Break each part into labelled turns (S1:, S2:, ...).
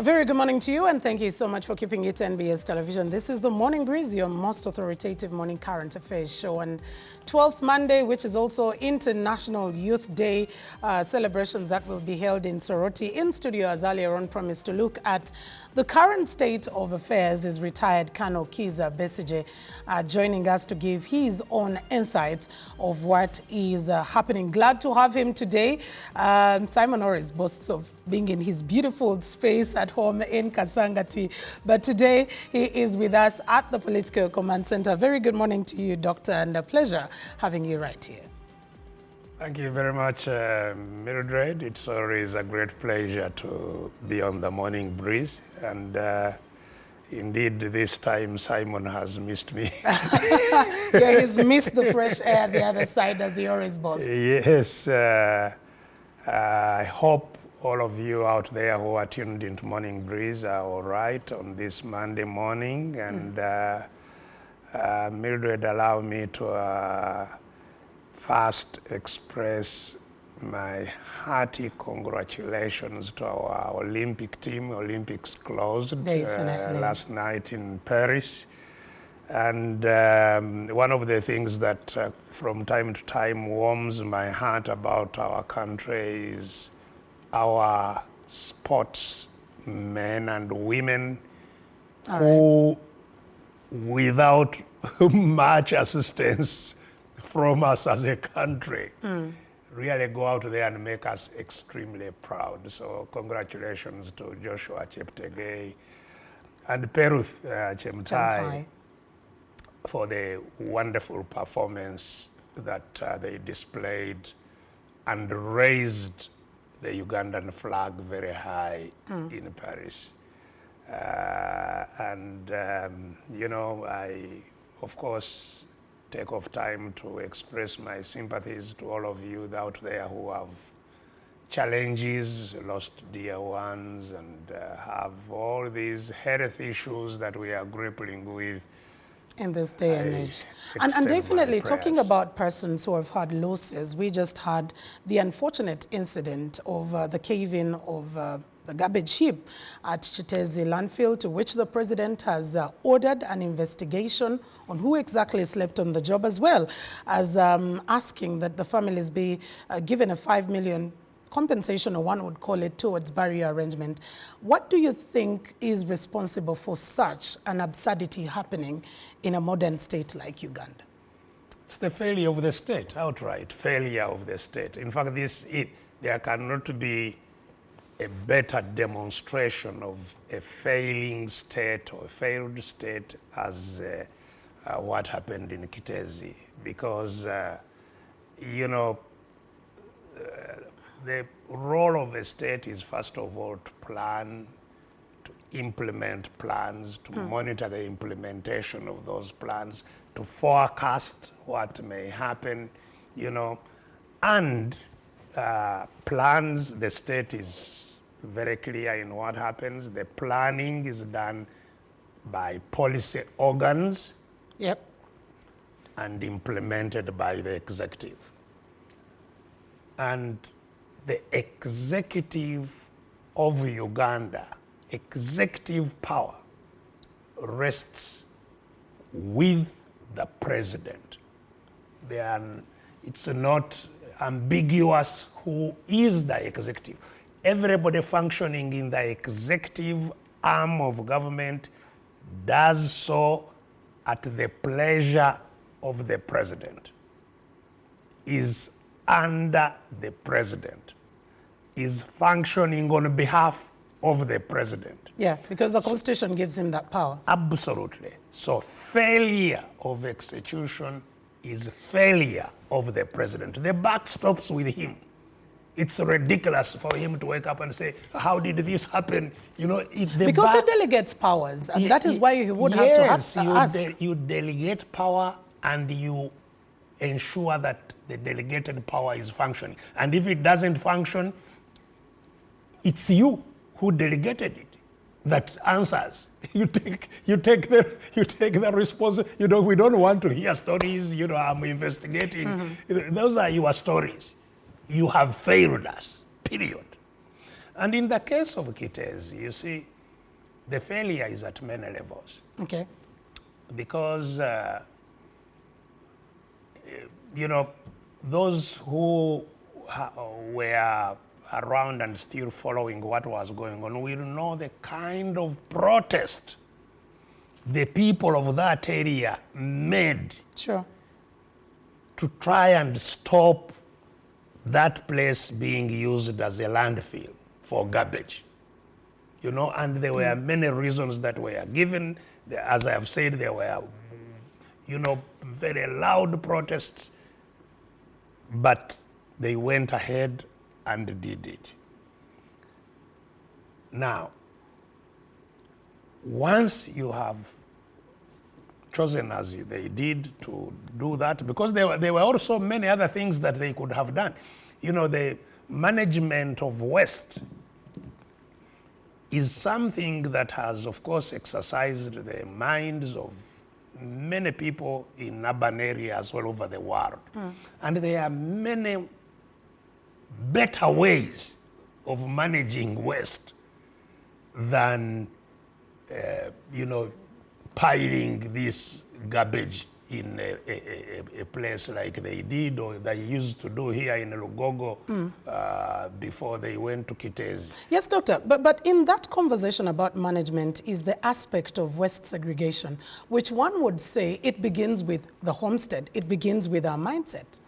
S1: A very good morning to you, and thank you so much for keeping it NBS Television. This is the Morning Breeze, your most authoritative morning current affairs show. And 12th Monday, which is also International Youth Day celebrations that will be held in Soroti. In studio, as earlier on promised, to look at the current state of affairs is retired Colonel Kizza Besigye, joining us to give his own insights of what is happening. Glad to have him today. Simon Norris boasts of being in his beautiful space at home in Kasangati, but today he is with us at the Political Command Center. Very good morning to you, Doctor, and a pleasure having you right here.
S2: Thank you very much, Mildred. It's always a great pleasure to be on the Morning Breeze, and indeed this time Simon has missed me.
S1: Yeah, he's missed the fresh air the other side, as he always boasts.
S2: Yes, I hope all of you out there who are tuned into Morning Breeze are all right on this Monday morning. And Mildred, allow me to first express my hearty congratulations to our Olympic team. Olympics closed last night in Paris. And one of the things that from time to time warms my heart about our country is our sportsmen and women who, without much assistance from us as a country, really go out there and make us extremely proud. So congratulations to Joshua Cheptegei and Peruth Chemtai for the wonderful performance that they displayed and raised the Ugandan flag very high in Paris. You know, I, of course, take off time to express my sympathies to all of you out there who have challenges, lost dear ones, and have all these health issues that we are grappling with
S1: in this day and age. And definitely talking about persons who have had losses, we just had the unfortunate incident of the cave-in of the garbage heap at Chitezi landfill, to which the president has ordered an investigation on who exactly slept on the job, as well as asking that the families be given a 5 million compensation, or one would call it, towards barrier arrangement. What do you think is responsible for such an absurdity happening in a modern state like Uganda?
S2: It's the failure of the state, outright failure of the state. In fact, there cannot be a better demonstration of a failing state or a failed state as what happened in Kitezi, because, you know, the role of a state is, first of all, to plan, to implement plans, to monitor the implementation of those plans, to forecast what may happen, you know, and plans. The state is very clear in what happens. The planning is done by policy organs and implemented by the executive. And the executive of Uganda, executive power, rests with the president. It's not ambiguous who is the executive. Everybody functioning in the executive arm of government does so at the pleasure of the president, is under the president, is functioning on behalf of the president.
S1: Yeah, because the Constitution gives him that power.
S2: Absolutely. So failure of execution is failure of the president. The buck stops with him. It's ridiculous for him to wake up and say, how did this happen? You know,
S1: because he delegates powers, and that is why he would have to ask.
S2: You delegate power and you ensure that the delegated power is functioning. And if it doesn't function, it's you who delegated it that answers. You take the responsibility. You know, we don't want to hear stories. You know, I'm investigating. Those are your stories. You have failed us. Period. And in the case of Kitezi, you see, the failure is at many levels.
S1: Okay.
S2: Because, you know, those who were around and still following what was going on will know the kind of protest the people of that area made
S1: Sure.
S2: to try and stop that place being used as a landfill for garbage. You know, and there were many reasons that were given. As I have said, there were, you know, very loud protests, but they went ahead and did it. Now, once you have chosen as they did to do that, because there were also many other things that they could have done. You know, the management of waste is something that has, of course, exercised the minds of many people in urban areas all over the world. And there are many better ways of managing waste than, you know, piling this garbage in a place like they did or they used to do here in Lugogo before they went to Kitezi.
S1: Yes, Doctor, but in that conversation about management is the aspect of waste segregation, which one would say it begins with the homestead, it begins with our mindset.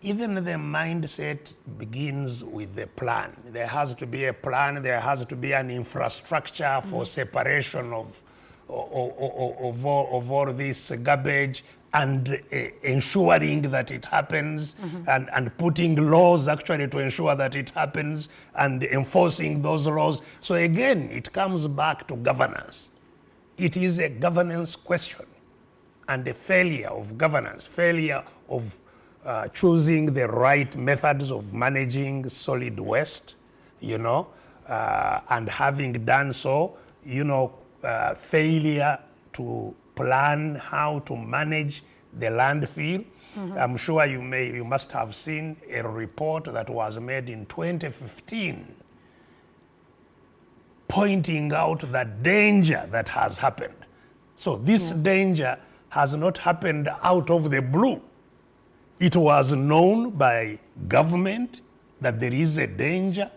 S2: Even the mindset begins with the plan. There has to be a plan, there has to be an infrastructure for separation of all this garbage and ensuring that it happens and putting laws actually to ensure that it happens and enforcing those laws. So again, it comes back to governance. It is a governance question and a failure of governance, failure of choosing the right methods of managing solid waste, you know, and having done so, you know, failure to plan how to manage the landfill. I'm sure you must have seen a report that was made in 2015 pointing out the danger that has happened. So this danger has not happened out of the blue. It was known by government that there is a danger.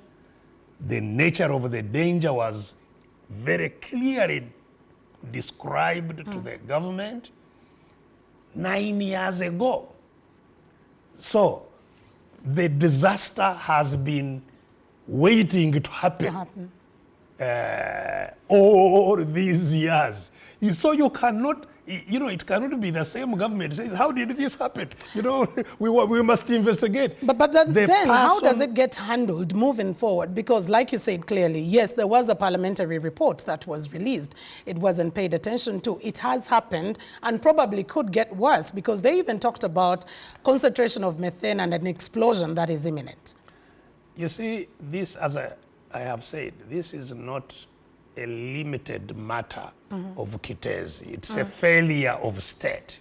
S2: The nature of the danger was very clearly described to the government 9 years ago. So the disaster has been waiting to happen, all these years. So you cannot, you know, it cannot be the same government says, how did this happen? You know, we must investigate.
S1: But then how does it get handled moving forward? Because like you said clearly, yes, there was a parliamentary report that was released. It wasn't paid attention to. It has happened and probably could get worse because they even talked about concentration of methane and an explosion that is imminent.
S2: You see, this, as I have said, this is not a limited matter of Kitezi. It's a failure of state.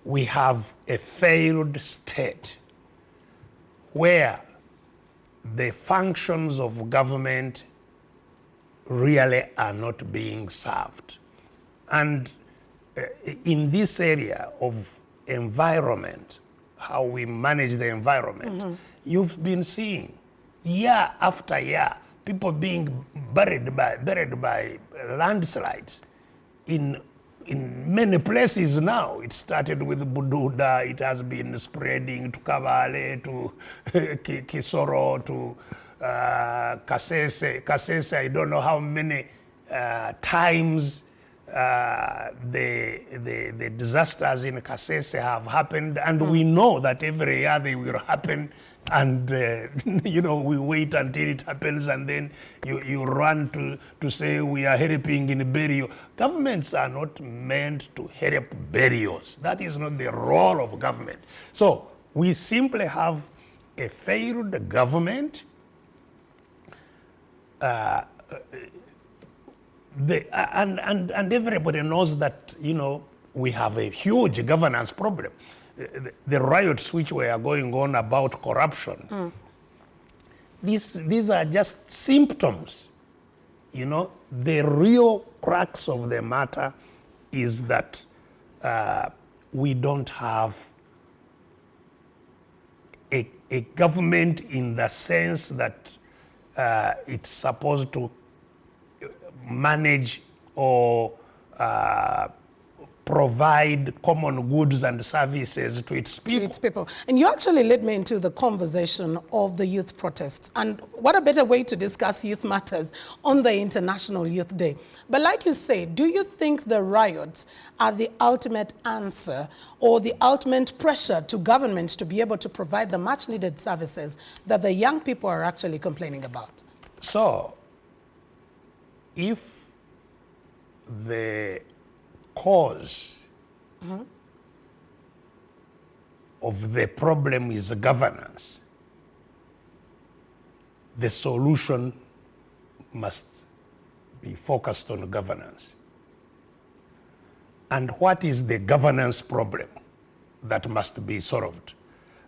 S2: We have a failed state where the functions of government really are not being served. And in this area of environment, how we manage the environment, you've been seeing year after year people being buried by landslides in many places now. It started with Bududa, it has been spreading to Kavale, to Kisoro, to Kasese. Kasese, I don't know how many times the disasters in Kasese have happened, and we know that every year they will happen. And, you know, we wait until it happens and then you run to say we are helping in burial. Governments are not meant to help burials. That is not the role of government. So we simply have a failed government. And everybody knows that, you know, we have a huge governance problem. The riots which were going on about corruption, these are just symptoms. You know, the real crux of the matter is that we don't have a government in the sense that it's supposed to manage or provide common goods and services to its people.
S1: And you actually led me into the conversation of the youth protests. And what a better way to discuss youth matters on the International Youth Day. But like you say, do you think the riots are the ultimate answer or the ultimate pressure to government to be able to provide the much needed services that the young people are actually complaining about?
S2: So, if the cause of the problem is governance, the solution must be focused on governance. And what is the governance problem that must be solved?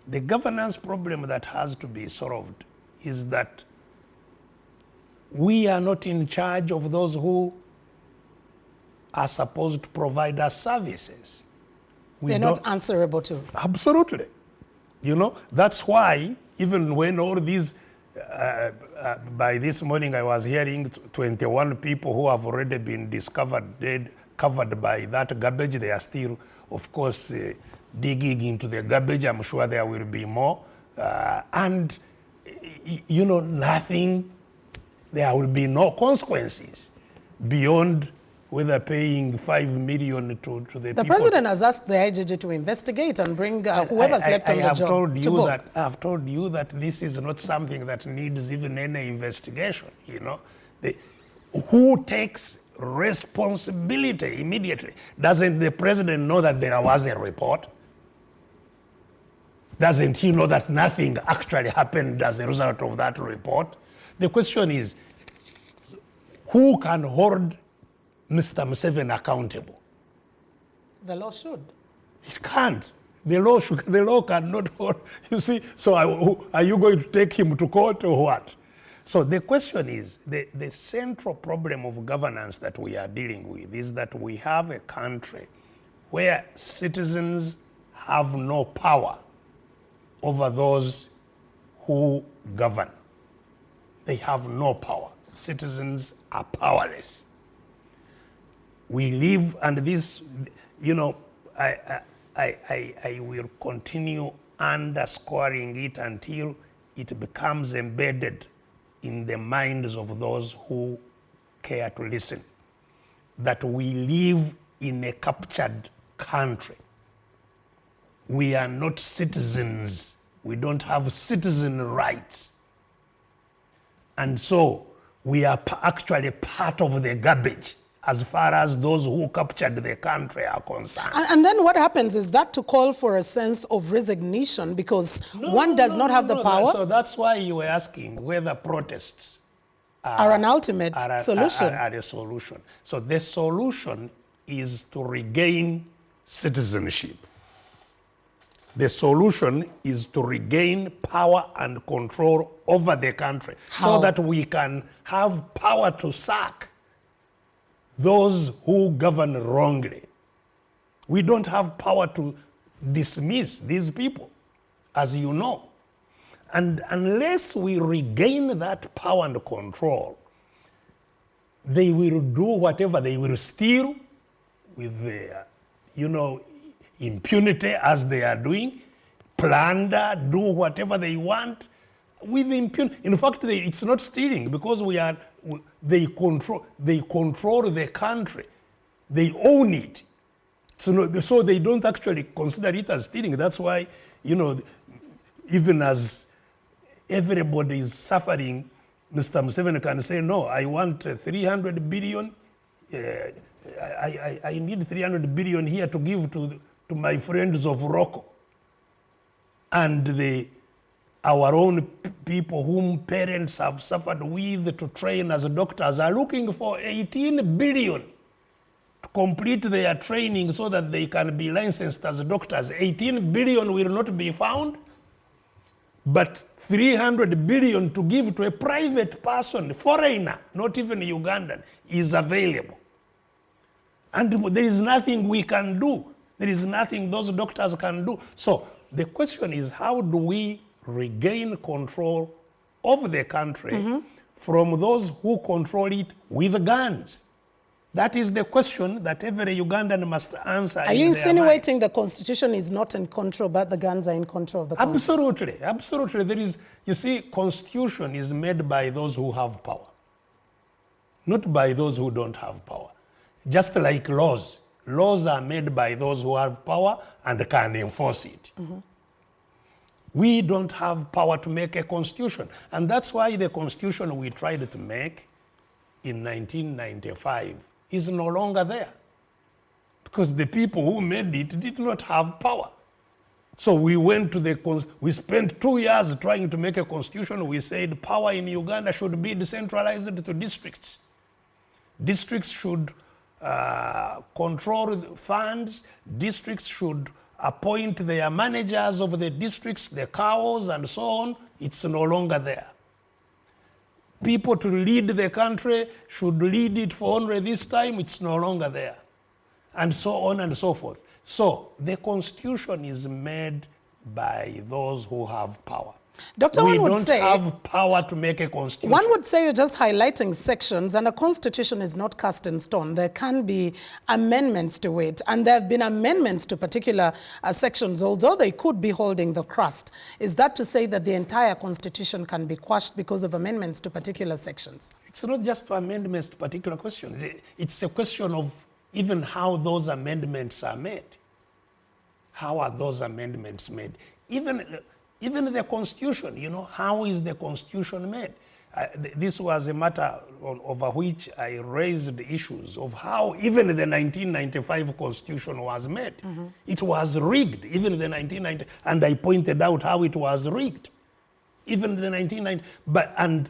S2: The governance problem that has to be solved is that we are not in charge of those who are supposed to provide us services.
S1: They're not answerable to.
S2: Absolutely. You know, that's why even when all these, by this morning I was hearing 21 people who have already been discovered dead, covered by that garbage. They are still, of course, digging into the garbage. I'm sure there will be more. And, you know, nothing, there will be no consequences beyond whether paying 5 million to the people.
S1: The president has asked the IGG to investigate and bring whoever's left on the job to book.
S2: I've told you that this is not something that needs even any investigation, you know. Who takes responsibility immediately? Doesn't the president know that there was a report? Doesn't he know that nothing actually happened as a result of that report? The question is, who can hold Mr. Museveni accountable?
S1: The law should.
S2: It can't. The law cannot hold. You see, so are you going to take him to court or what? So the question is, the central problem of governance that we are dealing with is that we have a country where citizens have no power over those who govern. They have no power. Citizens are powerless. We live, and this, you know, I will continue underscoring it until it becomes embedded in the minds of those who care to listen, that we live in a captured country. We are not citizens. We don't have citizen rights. And so we are actually part of the garbage as far as those who captured the country are concerned.
S1: And then what happens is that to call for a sense of resignation because one does not have the power.
S2: So that's why you were asking whether protests
S1: are an ultimate solution.
S2: Are a solution. So the solution is to regain citizenship. The solution is to regain power and control over the country.
S1: How?
S2: So that we can have power to sack those who govern wrongly. We don't have power to dismiss these people, as you know. And unless we regain that power and control, they will do whatever. They will steal with their, you know, impunity as they are doing, plunder, do whatever they want with impunity. In fact, it's not stealing because they control the country. They own it. So they don't actually consider it as stealing. That's why, you know, even as everybody is suffering, Mr. Museveni can say, no, I want 300 billion. I need 300 billion here to give to my friends of Rocco. And our own people whom parents have suffered with to train as doctors are looking for 18 billion to complete their training so that they can be licensed as doctors. 18 billion will not be found. But 300 billion to give to a private person, foreigner, not even Ugandan, is available. And there is nothing we can do. There is nothing those doctors can do. So the question is, how do we regain control of the country from those who control it with guns? That is the question that every Ugandan must answer.
S1: Are you insinuating the constitution is not in control, but the guns are in control of the country?
S2: Absolutely, absolutely. There is, you see, constitution is made by those who have power, not by those who don't have power. Just like laws. Laws are made by those who have power and can enforce it. We don't have power to make a constitution. And that's why the constitution we tried to make in 1995 is no longer there. Because the people who made it did not have power. So we went to we spent 2 years trying to make a constitution. We said power in Uganda should be decentralized to districts. Districts should control the funds. Districts should appoint their managers of the districts, the cows and so on. It's no longer there. People to lead the country should lead it for only this time. It's no longer there. And so on and so forth. So the constitution is made by those who have power.
S1: Doctor,
S2: we don't have power to make a constitution.
S1: One would say you're just highlighting sections, and a constitution is not cast in stone. There can be amendments to it, and there have been amendments to particular sections, although they could be holding the crust. Is that to say that the entire constitution can be quashed because of amendments to particular sections?
S2: It's not just amendments to particular questions. It's a question of even how those amendments are made. How are those amendments made? Even the Constitution, you know, how is the Constitution made? This was a matter over which I raised issues of how even the 1995 Constitution was made. It was rigged, even the 1990, and I pointed out how it was rigged. Even the 1990, and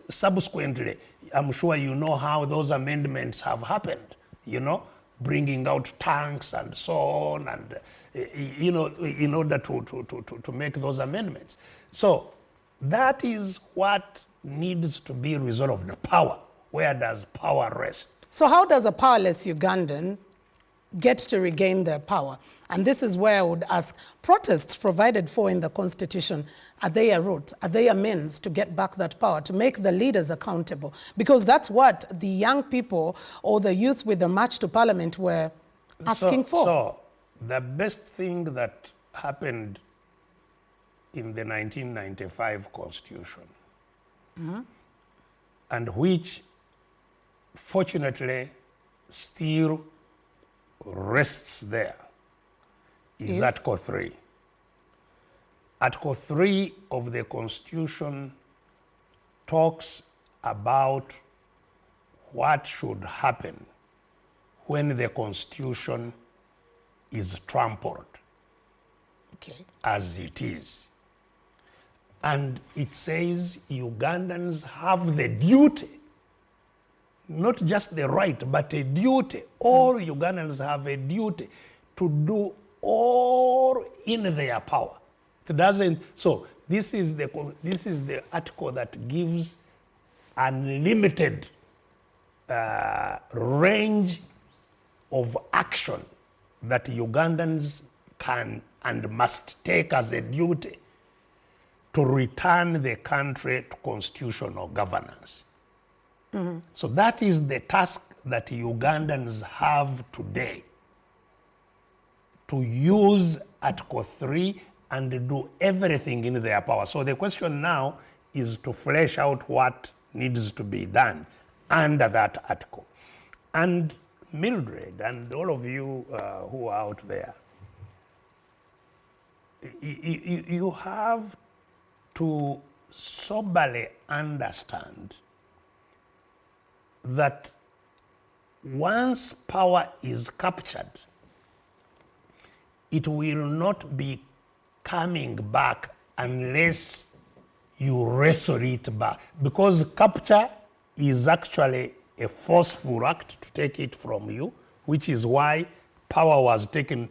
S2: subsequently, I'm sure you know how those amendments have happened, you know, bringing out tanks and so on, and you know, in order to make those amendments. So that is what needs to be resolved, the power. Where does power rest?
S1: So how does a powerless Ugandan get to regain their power? And this is where I would ask, protests provided for in the Constitution, are they a route? Are they a means to get back that power, to make the leaders accountable? Because that's what the young people or the youth with the march to Parliament were asking for.
S2: So the best thing that happened in the 1995 Constitution, and which fortunately still rests there, is Article 3. Article 3 of the Constitution talks about what should happen when the Constitution is trampled, as it is. And it says Ugandans have the duty, not just the right, but a duty. All Ugandans have a duty to do all in their power. It doesn't. So this is the article that gives unlimited range of action that Ugandans can and must take as a duty to return the country to constitutional governance. So that is the task that Ugandans have today, to use Article 3 and do everything in their power. So the question now is to flesh out what needs to be done under that article. And Mildred and all of you who are out there, you have to soberly understand that once power is captured, it will not be coming back unless you wrestle it back. Because capture is actually a forceful act to take it from you, which is why power was taken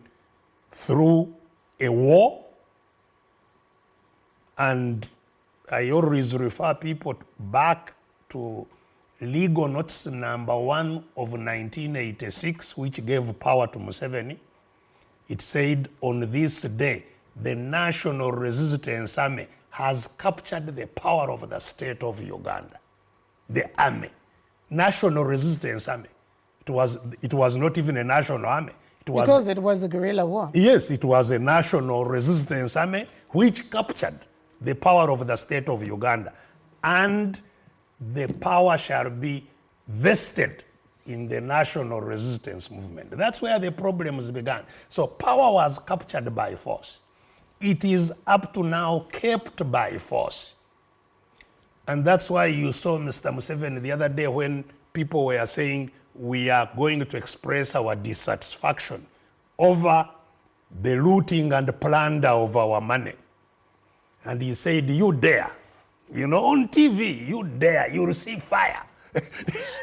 S2: through a war And I always refer people back to Legal Notice number 1 of 1986, which gave power to Museveni. It said, on this day, the National Resistance Army has captured the power of the state of Uganda. The army, National Resistance Army. It was not even a national army.
S1: Because it was a guerrilla war.
S2: Yes, it was a National Resistance Army which captured the power of the state of Uganda. And the power shall be vested in the National Resistance Movement. That's where the problems began. So power was captured by force. It is up to now kept by force. And that's why you saw Mr. Museveni the other day when people were saying we are going to express our dissatisfaction over the looting and plunder of our money. And he said, you dare, on TV, you dare, you receive fire.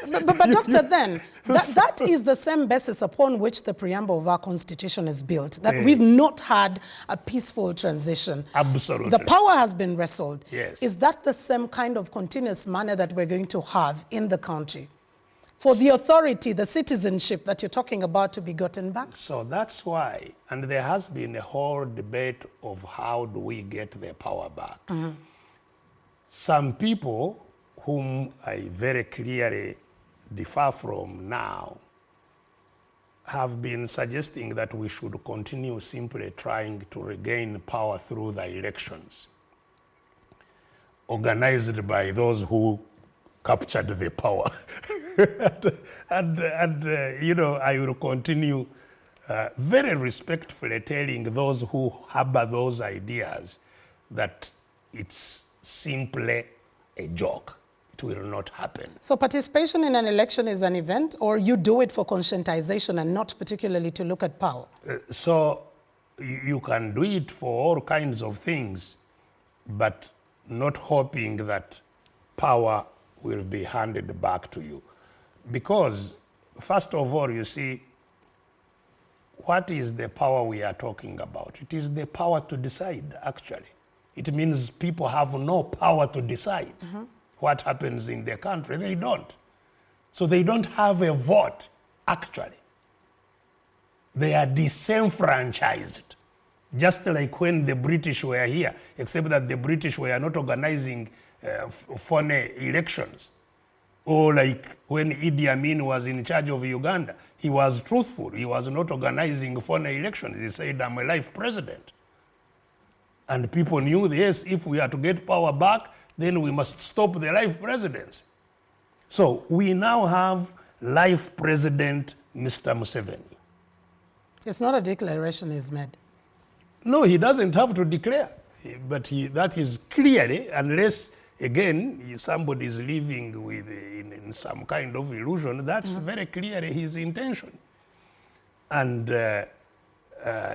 S1: But Doctor, then, that is the same basis upon which the preamble of our Constitution is built, that we've not had a peaceful transition.
S2: Absolutely.
S1: The power has been wrestled.
S2: Yes.
S1: Is that the same kind of continuous manner that we're going to have in the country for the authority, the citizenship that you're talking about to be gotten back?
S2: So that's why, and there has been a whole debate of how do we get the power back. Mm-hmm. Some people whom I very clearly differ from now have been suggesting that we should continue simply trying to regain power through the elections organized by those who captured the power. and I will continue very respectfully telling those who harbor those ideas that it's simply a joke. It will not happen. So
S1: participation in an election is an event, or you do it for conscientization and not particularly to look at power?
S2: So you can do it for all kinds of things, but not hoping that power will be handed back to you. Because, first of all, you see, what is the power we are talking about? It is the power to decide, actually. It means people have no power to decide what happens in their country. They don't. So they don't have a vote, actually. They are disenfranchised. Just like when the British were here, except that the British were not organizing phony elections. Or like when Idi Amin was in charge of Uganda, he was truthful. He was not organizing phony elections. He said, I'm a life president. And people knew, yes, if we are to get power back, then we must stop the life presidency. So we now have life president, Mr. Museveni.
S1: It's not a declaration he's made.
S2: No, he doesn't have to declare. But that is clearly, unless, again, somebody is living with in some kind of illusion, that's very clearly his intention. And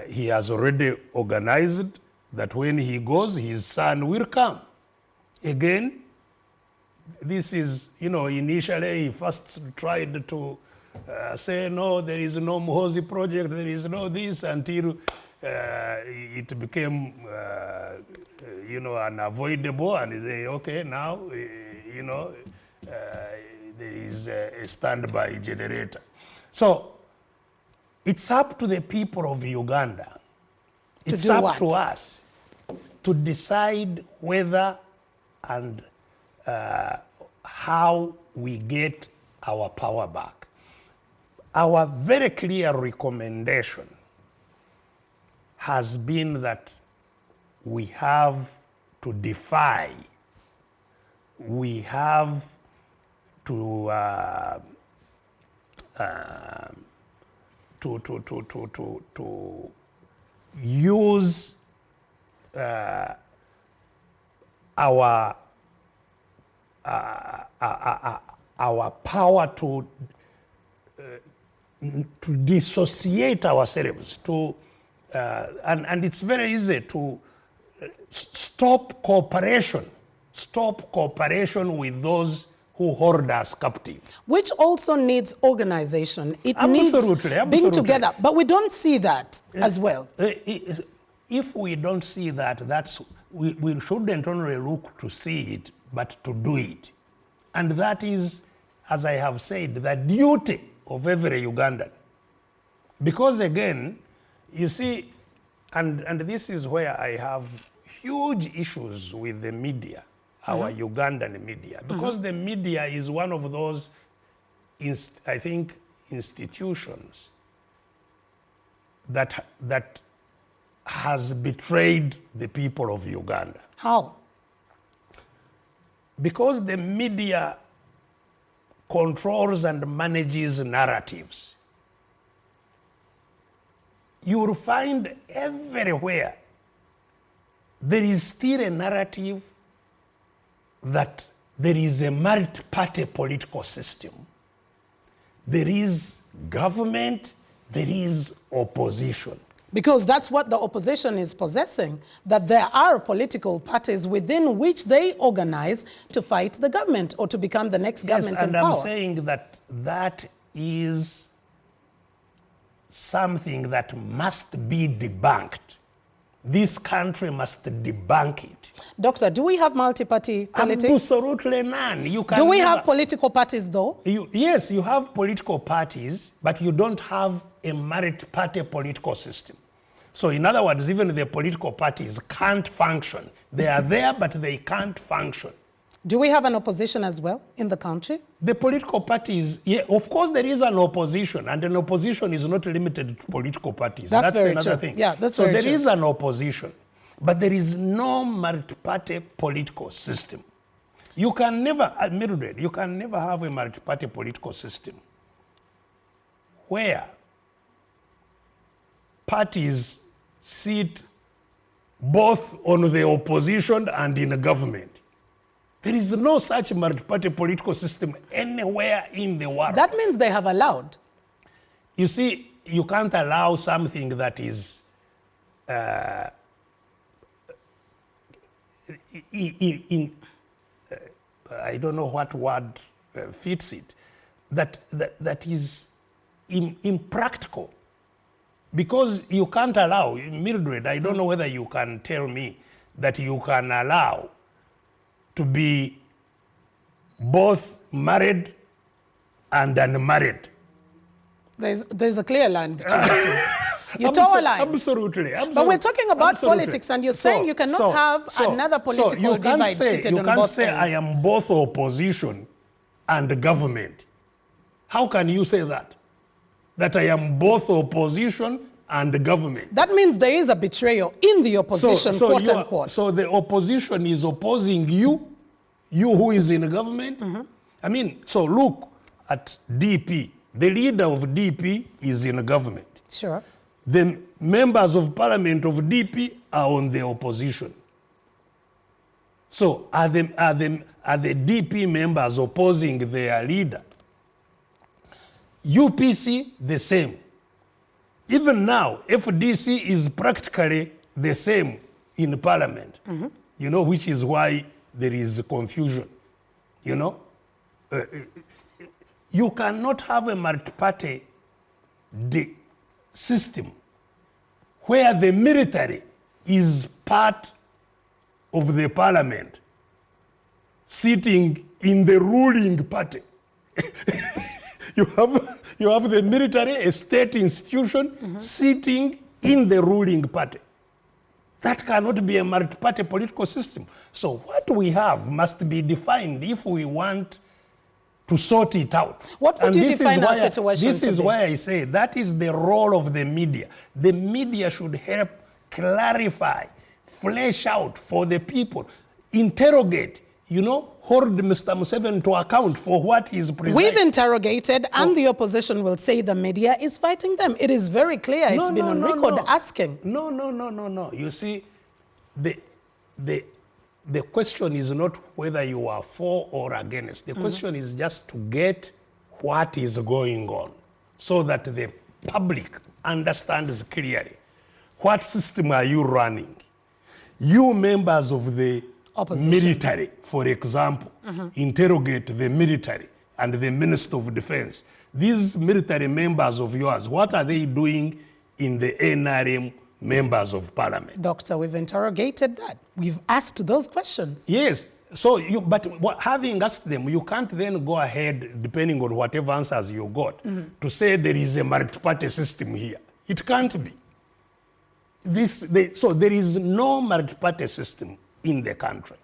S2: he has already organized that when he goes, his son will come. Again, this is, initially he first tried to say, no, there is no Muhoozi project, there is no this, until it became, unavoidable, and he say, okay, now, there is a standby generator. So it's up to the people of Uganda. It's up to us to decide whether and how we get our power back. Our very clear recommendation has been that we have to defy, we have to use our power to dissociate ourselves, and it's very easy to stop cooperation with those who hold us captive.
S1: Which also needs organization. It
S2: absolutely,
S1: needs being together. But we don't see that as well.
S2: If we don't see that, we shouldn't only look to see it, but to do it. And that is, as I have said, the duty of every Ugandan. Because again, you see, and this is where I have huge issues with the media, our Ugandan media, because the media is one of those, I think, institutions that has betrayed the people of Uganda.
S1: How?
S2: Because the media controls and manages narratives. You will find everywhere there is still a narrative that there is a multi-party political system. There is government, there is opposition.
S1: Because that's what the opposition is possessing, that there are political parties within which they organize to fight the government or to become the next government in power.
S2: And I'm saying that that is something that must be debunked. This country must debunk it.
S1: Doctor, do we have multi-party politics?
S2: Absolutely none. You can
S1: do we have political parties though?
S2: Yes, you have political parties, but you don't have a multi-party political system. So in other words, even the political parties can't function. They are there, but they can't function.
S1: Do we have an opposition as well in the country?
S2: The political parties, yeah, of course there is an opposition, and an opposition is not limited to political parties.
S1: That's very
S2: another
S1: true.
S2: thing.
S1: Yeah, that's
S2: so
S1: very
S2: there
S1: true.
S2: is an opposition, but there is no multi-party political system. You can never, Mildred, you can never have a multi-party political system where parties sit both on the opposition and in the government. There is no such multi-party political system anywhere in the world.
S1: That means they have allowed.
S2: You see, you can't allow something that is I don't know what word fits it, that is impractical. Because you can't allow, Mildred, I don't know whether you can tell me that you can allow to be both married and unmarried.
S1: There's a clear line between the two. You toe a line.
S2: Absolutely.
S1: But we're talking about politics, and you're saying you cannot have another political divide seated on both ends.
S2: You can't say I am both opposition and government. How can you say that? That I am both opposition and government.
S1: That means there is a betrayal in the opposition, quote unquote.
S2: So the opposition is opposing you who is in the government. I mean, so look at DP. The leader of DP is in the government.
S1: Sure.
S2: The members of parliament of DP are on the opposition. So are the DP members opposing their leader? UPC, the same. Even now, FDC is practically the same in parliament, you know, which is why there is confusion, you know. You cannot have a multi-party system where the military is part of the parliament, sitting in the ruling party. You have the military, a state institution, sitting in the ruling party. That cannot be a multi-party political system. So what we have must be defined if we want to sort it out.
S1: What would you define our situation
S2: This is why I say that is the role of the media. The media should help clarify, flesh out for the people, interrogate, you know, hold Mr. Museveni to account for what he is presenting.
S1: We've interrogated, and the opposition will say the media is fighting them. It is very clear. It's been on record asking.
S2: No. You see, the question is not whether you are for or against. The question is just to get what is going on so that the public understands clearly. What system are you running? You members of the military, for example, interrogate the military and the Minister of Defense. These military members of yours, what are they doing in the NRM members of parliament.
S1: Doctor, we've interrogated that. We've asked those questions.
S2: Yes. So, having asked them, you can't then go ahead, depending on whatever answers you got, to say there is a multi-party system here. It can't be. So there is no multi-party system in the country.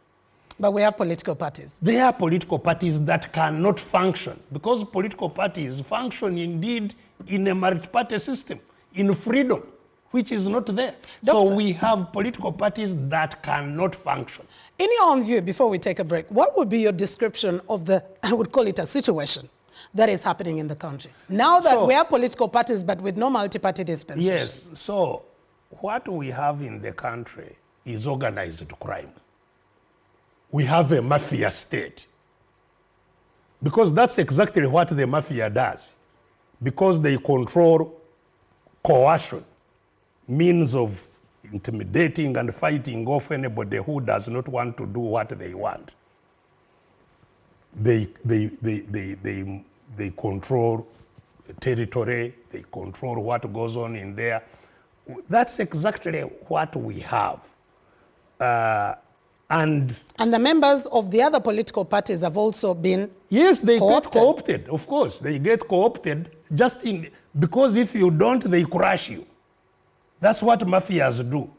S1: But we have political parties.
S2: There are political parties that cannot function, because political parties function indeed in a multi-party system, in freedom, which is not there.
S1: Doctor,
S2: so we have political parties that cannot function.
S1: In your own view, before we take a break, what would be your description of the, I would call it a situation, that is happening in the country? Now that we have political parties, but with no multi-party dispensation.
S2: Yes, so what we have in the country is organized crime. We have a mafia state. Because that's exactly what the mafia does. Because they control coercion, means of intimidating and fighting off anybody who does not want to do what they want. They control territory, they control what goes on in there. That's exactly what we have. And
S1: the members of the other political parties have also been
S2: yes, they
S1: co-opted.
S2: get co-opted, of course. They get co-opted because if you don't, they crush you. That's what mafias do.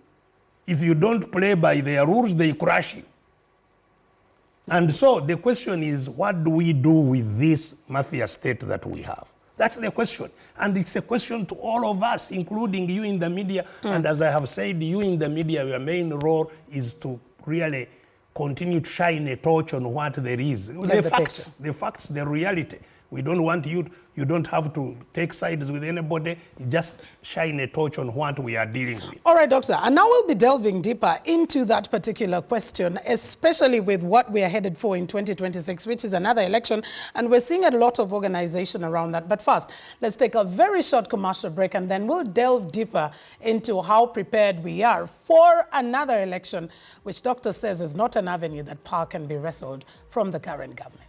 S2: If you don't play by their rules, they crush you. And so the question is, what do we do with this mafia state that we have? That's the question. And it's a question to all of us, including you in the media. And as I have said, you in the media, your main role is to really continue to shine a torch on what there is. The facts, the reality. We don't want you don't have to take sides with anybody. You just shine a torch on what we are dealing with.
S1: All right, Doctor. And now we'll be delving deeper into that particular question, especially with what we are headed for in 2026, which is another election. And we're seeing a lot of organization around that. But first, let's take a very short commercial break, and then we'll delve deeper into how prepared we are for another election, which Doctor says is not an avenue that power can be wrestled from the current government.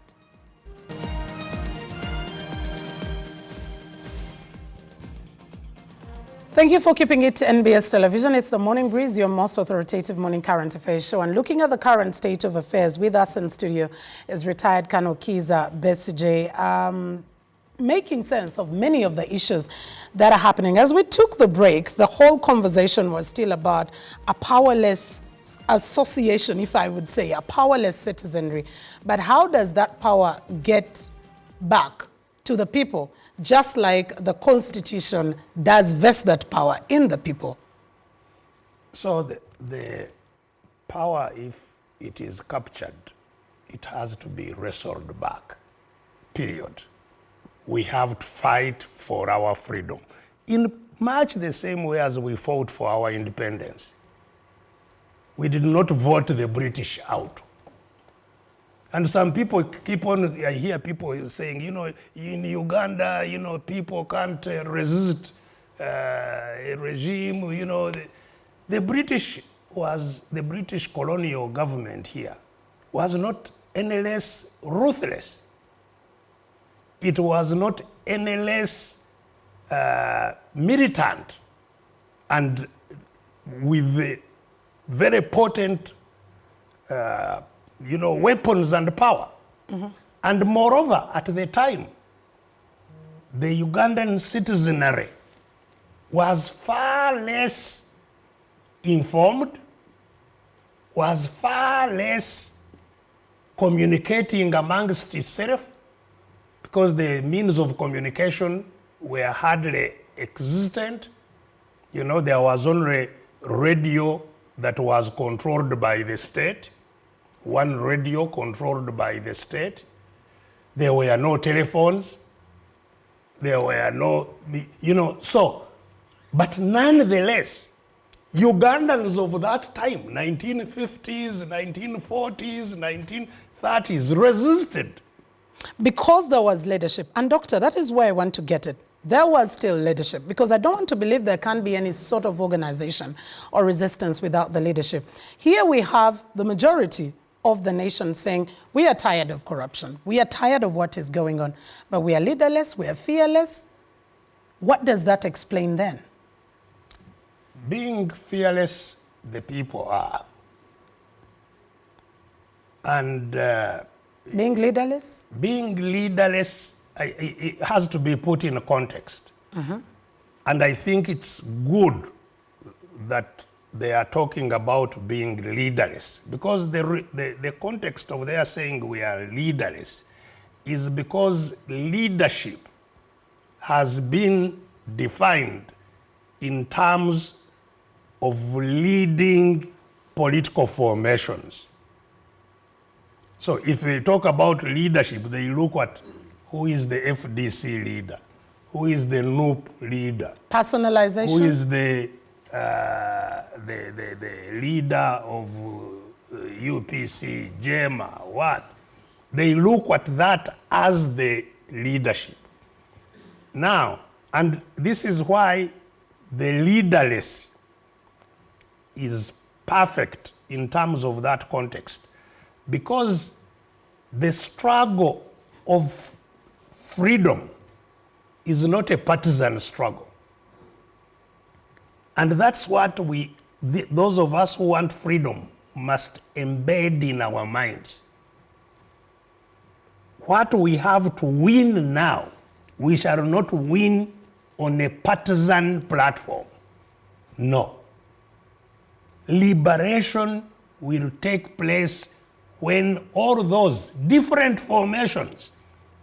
S1: Thank you for keeping it to NBS Television. It's the Morning Breeze, your most authoritative morning current affairs show. And looking at the current state of affairs, with us in studio is retired Colonel Kizza Besigye, making sense of many of the issues that are happening. As we took the break, the whole conversation was still about a powerless association, if I would say, a powerless citizenry. But how does that power get back to the people, just like the Constitution does vest that power in the people?
S2: So the power, if it is captured, it has to be wrestled back, period. We have to fight for our freedom in much the same way as we fought for our independence. We did not vote the British out. And some people keep on, I hear people saying, in Uganda, people can't resist a regime, The British colonial government here was not any less ruthless. It was not any less militant and with very potent weapons and power. And moreover, at the time, the Ugandan citizenry was far less informed, was far less communicating amongst itself, because the means of communication were hardly existent. There was only radio that was controlled by the state. One radio controlled by the state. There were no telephones. There were no, but nonetheless, Ugandans of that time, 1950s, 1940s, 1930s, resisted.
S1: Because there was leadership. And Doctor, that is where I want to get it. There was still leadership, because I don't want to believe there can't be any sort of organization or resistance without the leadership. Here we have the majority of the nation saying, we are tired of corruption. We are tired of what is going on, but we are leaderless, we are fearless. What does that explain then?
S2: being fearless, the people are. And
S1: Being leaderless?
S2: being leaderless, it has to be put in a context. And I think it's good that they are talking about being leaderless, because the context of their saying we are leaderless is because leadership has been defined in terms of leading political formations. So if we talk about leadership, they look at who is the FDC leader, who is the NUP leader,
S1: Personalization?
S2: who is the leader of UPC, JEMA, what? They look at that as the leadership. Now, and this is why the leaderless is perfect in terms of that context, because the struggle of freedom is not a partisan struggle. And that's what those of us who want freedom must embed in our minds. What we have to win now, we shall not win on a partisan platform. No. Liberation will take place when all those different formations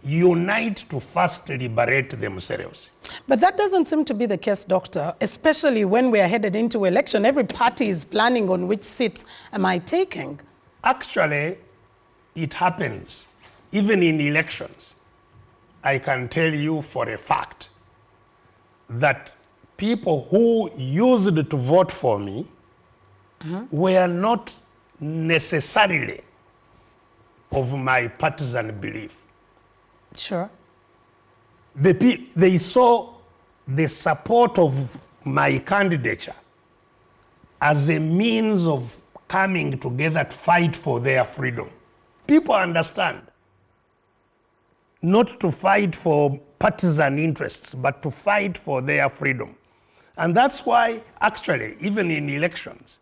S2: unite to first liberate themselves.
S1: But that doesn't seem to be the case, Doctor, especially when we are headed into election. Every party is planning on which seats am I taking.
S2: Actually, it happens even in elections. I can tell you for a fact that people who used to vote for me were not necessarily of my partisan belief.
S1: Sure.
S2: They saw the support of my candidature as a means of coming together to fight for their freedom. People understand. Not to fight for partisan interests, but to fight for their freedom. And that's why, actually, even in elections,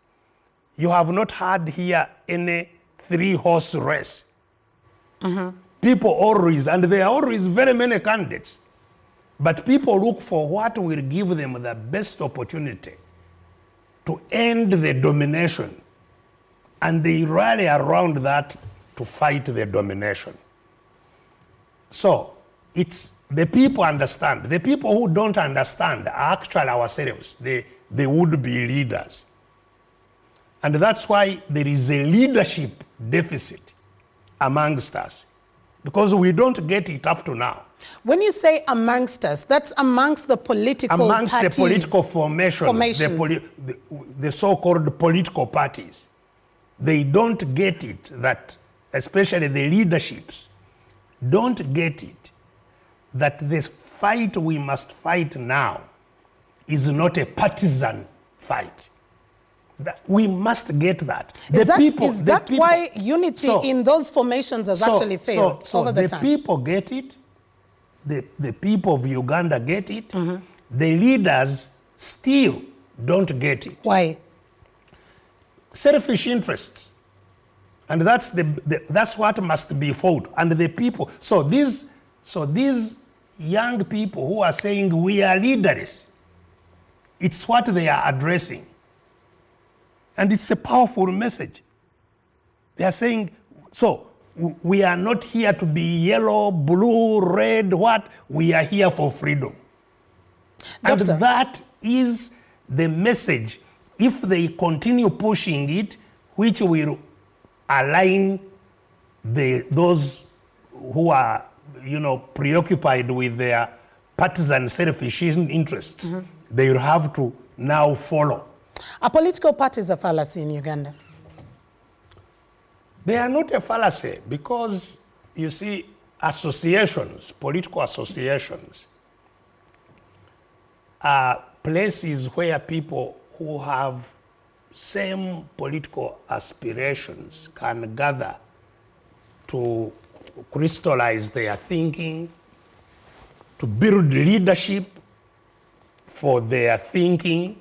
S2: you have not had here any three-horse race. People always, and there are always very many candidates, but people look for what will give them the best opportunity to end the domination, and they rally around that to fight the domination. So it's the people understand. The people who don't understand are actually ourselves, the would-be leaders. And that's why there is a leadership deficit amongst us, because we don't get it up to now.
S1: When you say amongst us, that's amongst the political
S2: amongst
S1: parties.
S2: The political formations. The so-called political parties. They don't get it that, especially the leaderships, don't get it that this fight we must fight now is not a partisan fight. We must get that.
S1: Is that why unity in those formations has actually failed over the time?
S2: The people get it. The people of Uganda get it. The leaders still don't get it.
S1: Why?
S2: Selfish interests. And that's what must be fought. And the people, so these young people who are saying we are leaders, it's what they are addressing. And it's a powerful message. They are saying, so we are not here to be yellow, blue, red, what? We are here for freedom.
S1: Doctor.
S2: And that is the message. If they continue pushing it, which will align those who are, preoccupied with their partisan selfish interests, they will have to now follow.
S1: Are political parties a fallacy in Uganda?
S2: They are not a fallacy because, you see, associations, political associations, are places where people who have same political aspirations can gather to crystallize their thinking, to build leadership for their thinking,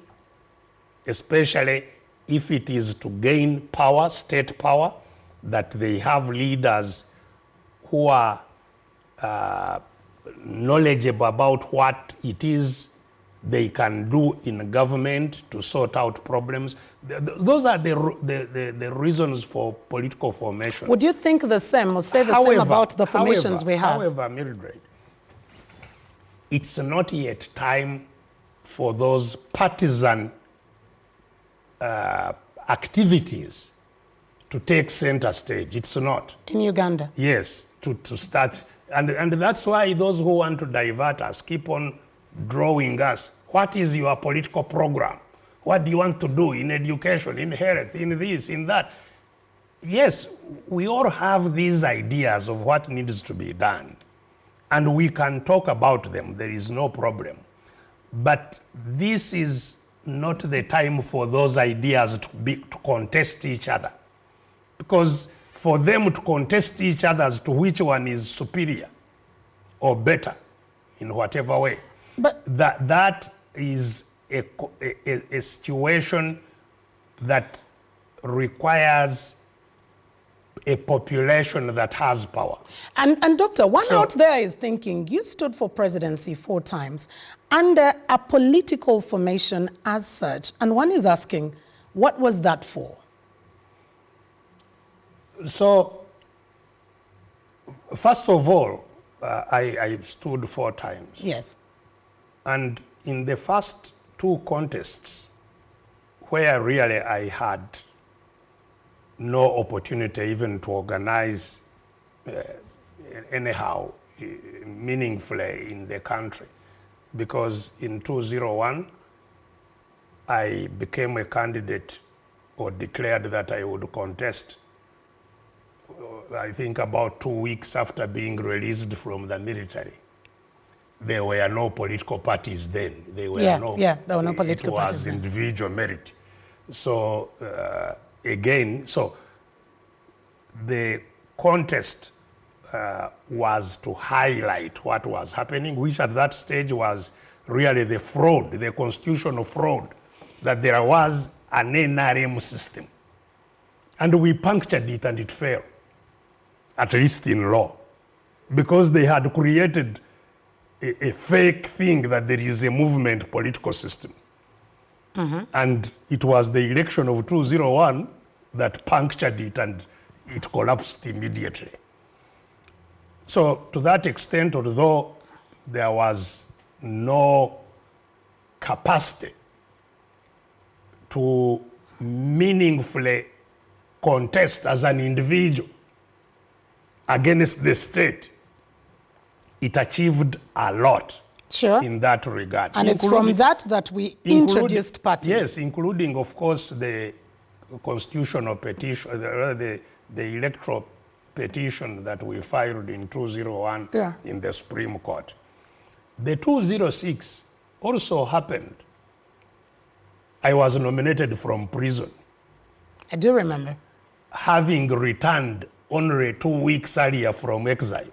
S2: especially if it is to gain power, state power, that they have leaders who are knowledgeable about what it is they can do in government to sort out problems. Those are the reasons for political formation.
S1: Would you think the same or say the same about the formations we have?
S2: However, Mildred, it's not yet time for those partisan activities to take center stage. It's not.
S1: In Uganda?
S2: Yes, to start. And that's why those who want to divert us keep on drawing us. What is your political program? What do you want to do in education, in health, in this, in that? Yes, we all have these ideas of what needs to be done. And we can talk about them. There is no problem. But this is not the time for those ideas to contest each other. Because for them to contest each other as to which one is superior or better in whatever way,
S1: but
S2: that is a situation that requires a population that has power.
S1: And Doctor, one out there is thinking, you stood for presidency 4 times under a political formation as such, and one is asking, what was that for?
S2: So, first of all, I stood 4 times.
S1: Yes.
S2: And in the first 2 contests, where really I had no opportunity even to organize anyhow meaningfully in the country, because in 2001, I became a candidate or declared that I would contest, I think about 2 weeks after being released from the military. There were no political parties then. There were
S1: there were no political parties.
S2: It was individual merit. So again, so the contest was to highlight what was happening, which at that stage was really the fraud, the constitutional fraud, that there was an NRM system. And we punctured it and it failed, at least in law, because they had created a fake thing that there is a movement political system. Mm-hmm. And it was the election of 2001 that punctured it and it collapsed immediately. So to that extent, although there was no capacity to meaningfully contest as an individual against the state, it achieved a lot in that regard.
S1: And it's from that we introduced parties.
S2: Yes, including, of course, the constitutional petition, the electoral petition that we filed in 2001 in the Supreme Court. The 2006 also happened. I was nominated from prison.
S1: I do remember.
S2: Having returned only 2 weeks earlier from exile.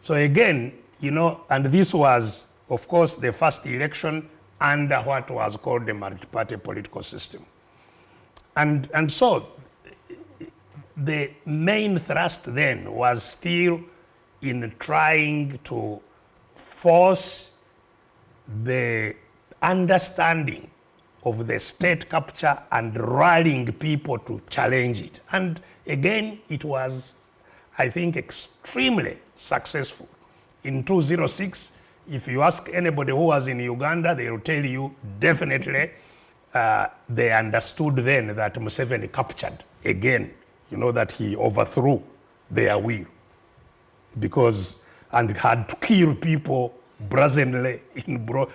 S2: So again, you know, and this was, of course, the first election under what was called the multi-party political system. And so the main thrust then was still in trying to force the understanding of the state capture and rallying people to challenge it. And again, it was, I think, extremely successful. In 2006, if you ask anybody who was in Uganda, they will tell you definitely they understood then that Museveni captured again, you know, that he overthrew their will because, and had to kill people brazenly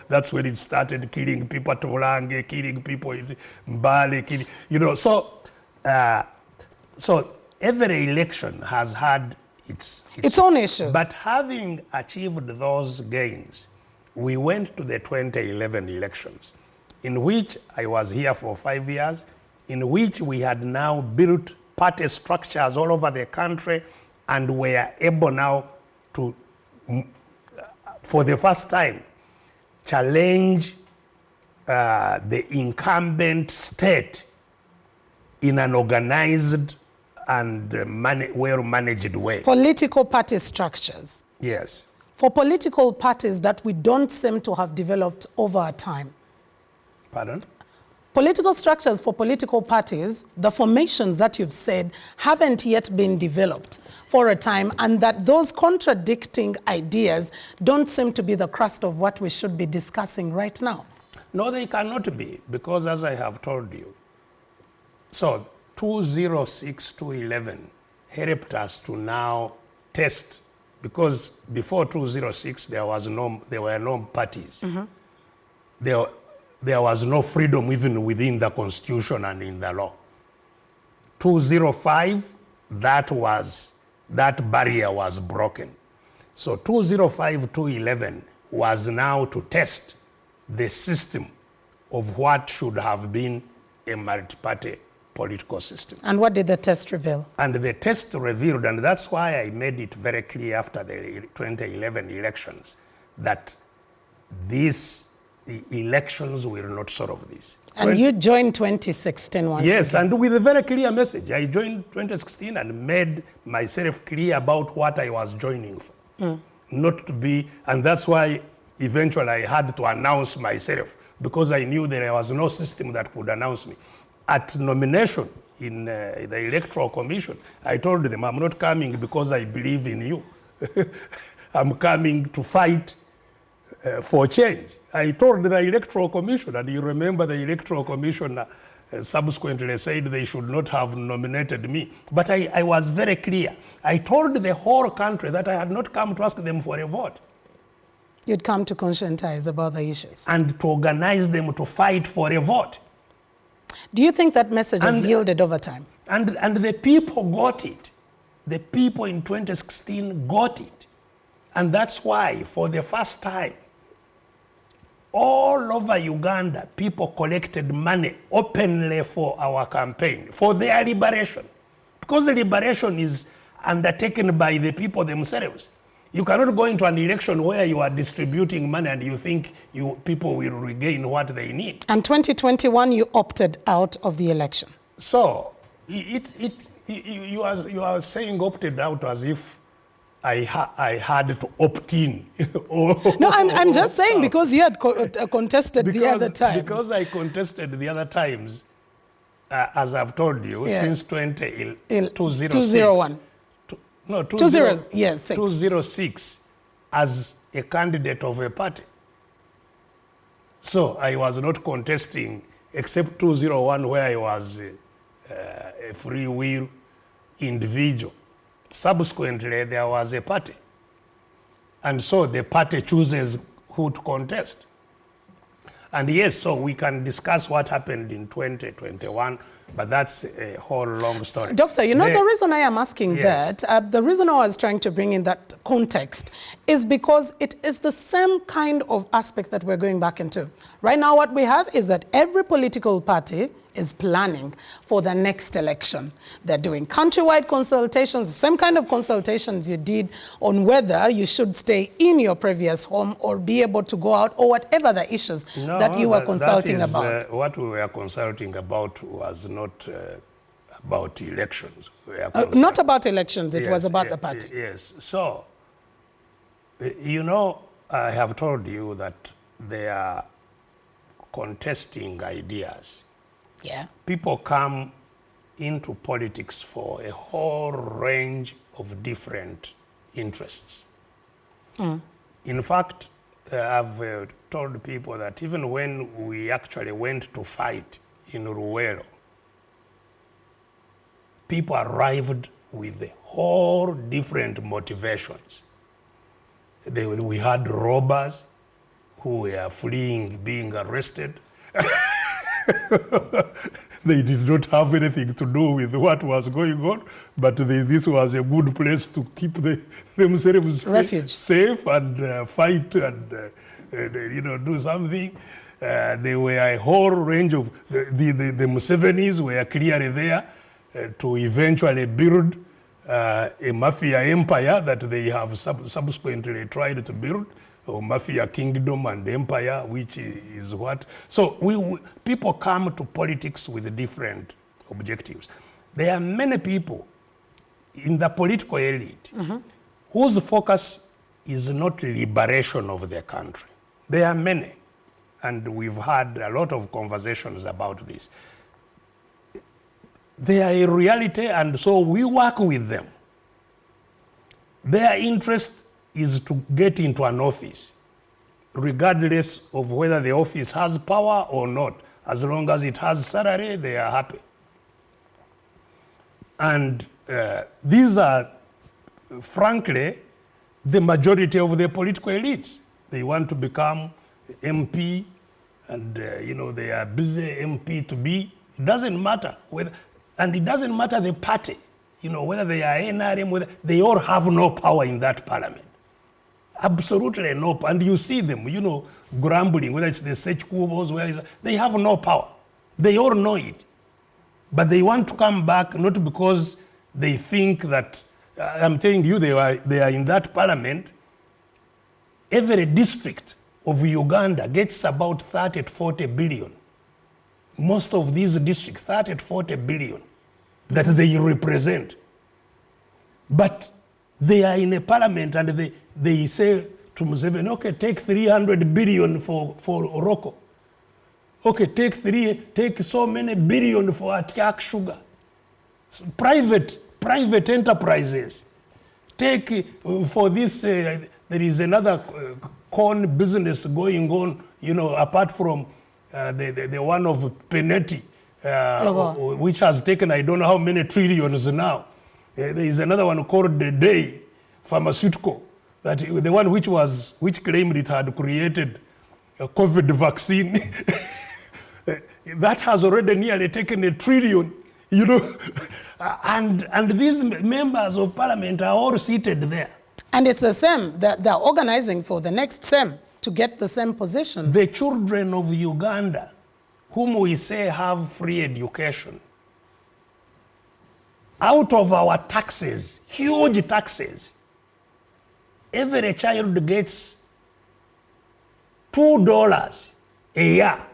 S2: that's when it started, killing people at Olange, killing people in Mbale, you know, so every election has had its
S1: own issues.
S2: But having achieved those gains, we went to the 2011 elections, in which I was here for 5 years, in which we had now built party structures all over the country and were able now to, for the first time, challenge the incumbent state in an organized and well-managed way.
S1: Political party structures.
S2: Yes.
S1: For political parties that we don't seem to have developed over time.
S2: Pardon?
S1: Political structures for political parties, the formations that you've said haven't yet been developed for a time, and that those contradicting ideas don't seem to be the crust of what we should be discussing right now.
S2: No, they cannot be, because as I have told you, so 206 to 11 helped us to now test, because before 206 there were no parties. Mm-hmm. There was no freedom even within the constitution and in the law. 205, that barrier was broken. So 205 to 11 was now to test the system of what should have been a multi-party political system.
S1: And what did the test reveal?
S2: And the test revealed, and that's why I made it very clear after the 2011 elections, that the elections will not solve this.
S1: And you joined 2016 once
S2: Yes,
S1: again.
S2: and with a very clear message. I joined 2016 and made myself clear about what I was joining for. Not to be, and that's why eventually I had to announce myself, because I knew there was no system that could announce me. At nomination in the Electoral Commission, I told them, I'm not coming because I believe in you. I'm coming to fight for change. I told the Electoral Commission, and you remember the Electoral Commission subsequently said they should not have nominated me. But I was very clear. I told the whole country that I had not come to ask them for a vote.
S1: You'd come to conscientize about the issues.
S2: And to organize them to fight for a vote.
S1: Do you think that message has yielded over time?
S2: And the people got it. The people in 2016 got it. And that's why, for the first time, all over Uganda, people collected money openly for our campaign, for their liberation. Because the liberation is undertaken by the people themselves. You cannot go into an election where you are distributing money and you think people will regain what they need.
S1: And 2021, you opted out of the election.
S2: So, you are saying opted out as if I had to opt in.
S1: No, I'm just saying because you had contested the other times.
S2: Because I contested the other times, as I've told you, since 2001. No, 206 as a candidate of a party. So I was not contesting except 201 where I was a free will individual. Subsequently, there was a party. And so the party chooses who to contest. And yes, so we can discuss what happened in 2021, but that's a whole long story.
S1: Doctor, the reason I am asking that, the reason I was trying to bring in that context is because it is the same kind of aspect that we're going back into. Right now, what we have is that every political party is planning for the next election. They're doing countrywide consultations, the same kind of consultations you did on whether you should stay in your previous home or be able to go out, or whatever the issues that you were consulting about.
S2: What we were consulting about was not about elections.
S1: Not about elections, it was about the party.
S2: Yes, so, I have told you that they are contesting ideas.
S1: Yeah.
S2: People come into politics for a whole range of different interests. In fact, I've told people that even when we actually went to fight in Ruwero, people arrived with a whole different motivations. We had robbers who were fleeing, being arrested. They did not have anything to do with what was going on, but this was a good place to keep themselves safe and fight and do something. There were a whole range of the Musevenis were clearly there to eventually build a mafia empire that they have subsequently tried to build. mafia kingdom and empire, which is what. So people come to politics with different objectives. There are many people in the political elite whose focus is not liberation of their country. There are many, and we've had a lot of conversations about this. They are a reality, and so we work with them. Their interest is to get into an office, regardless of whether the office has power or not. As long as it has salary, they are happy. And these are, frankly, the majority of the political elites. They want to become MP, and they are busy MP to be. It doesn't matter whether, and it doesn't matter the party, whether they are NRM, whether they all have no power in that parliament. Absolutely no. And you see them, grumbling, whether it's the Sechkubos, they have no power. They all know it. But they want to come back, not because they think that, I'm telling you, they are in that parliament. Every district of Uganda gets about 30 to 40 billion. Most of these districts, 30 to 40 billion, that they represent. But they are in a parliament, and they say to Museveni, okay, take 300 billion for Oroko. Okay, take so many billion for Atiak Sugar. Private enterprises. Take for this, there is another corn business going on, apart from the one of Penetti, which has taken I don't know how many trillions now. There is another one called the Day Pharmaceutical, that the one which claimed it had created a COVID vaccine. That has already nearly taken $1 trillion, and these members of parliament are all seated there.
S1: And it's the same, they're organizing for the next SEM to get the same positions.
S2: The children of Uganda, whom we say have free education, out of our taxes, huge taxes, every child gets $2 a year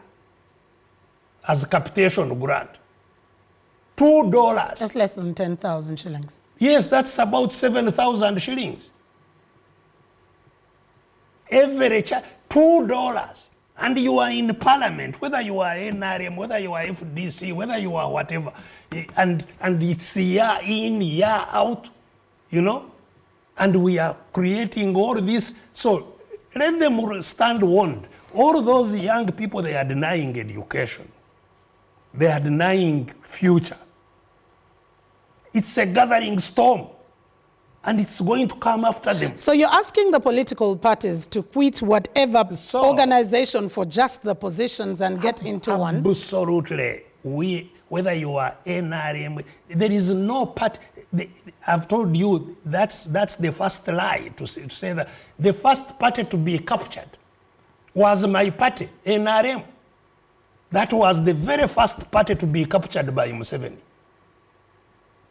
S2: as capitation grant. $2.
S1: That's less than 10,000 shillings.
S2: Yes, that's about 7,000 shillings. Every child, $2. And you are in parliament, whether you are NRM, whether you are FDC, whether you are whatever, and it's year in, year out, and we are creating all this. So let them stand warned. All those young people, they are denying education. They are denying future. It's a gathering storm, and it's going to come after them.
S1: So you're asking the political parties to quit whatever organization for just the positions and get into one?
S2: Absolutely. Whether you are NRM, there is no party. I've told you that's the first lie to say that the first party to be captured was my party, NRM. That was the very first party to be captured by Museveni.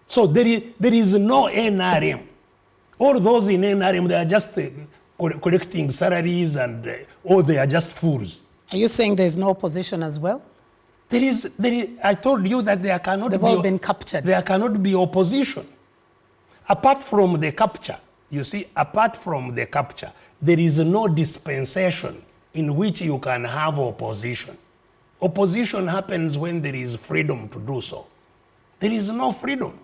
S2: So there is no NRM. All those in NRM, they are just collecting salaries, and or they are just fools.
S1: Are you saying there is no opposition as well?
S2: There is. I told you that there cannot
S1: They've all been captured.
S2: There cannot be opposition. Apart from the capture, you see, apart from the capture, there is no dispensation in which you can have opposition. Opposition happens when there is freedom to do so. There is no freedom.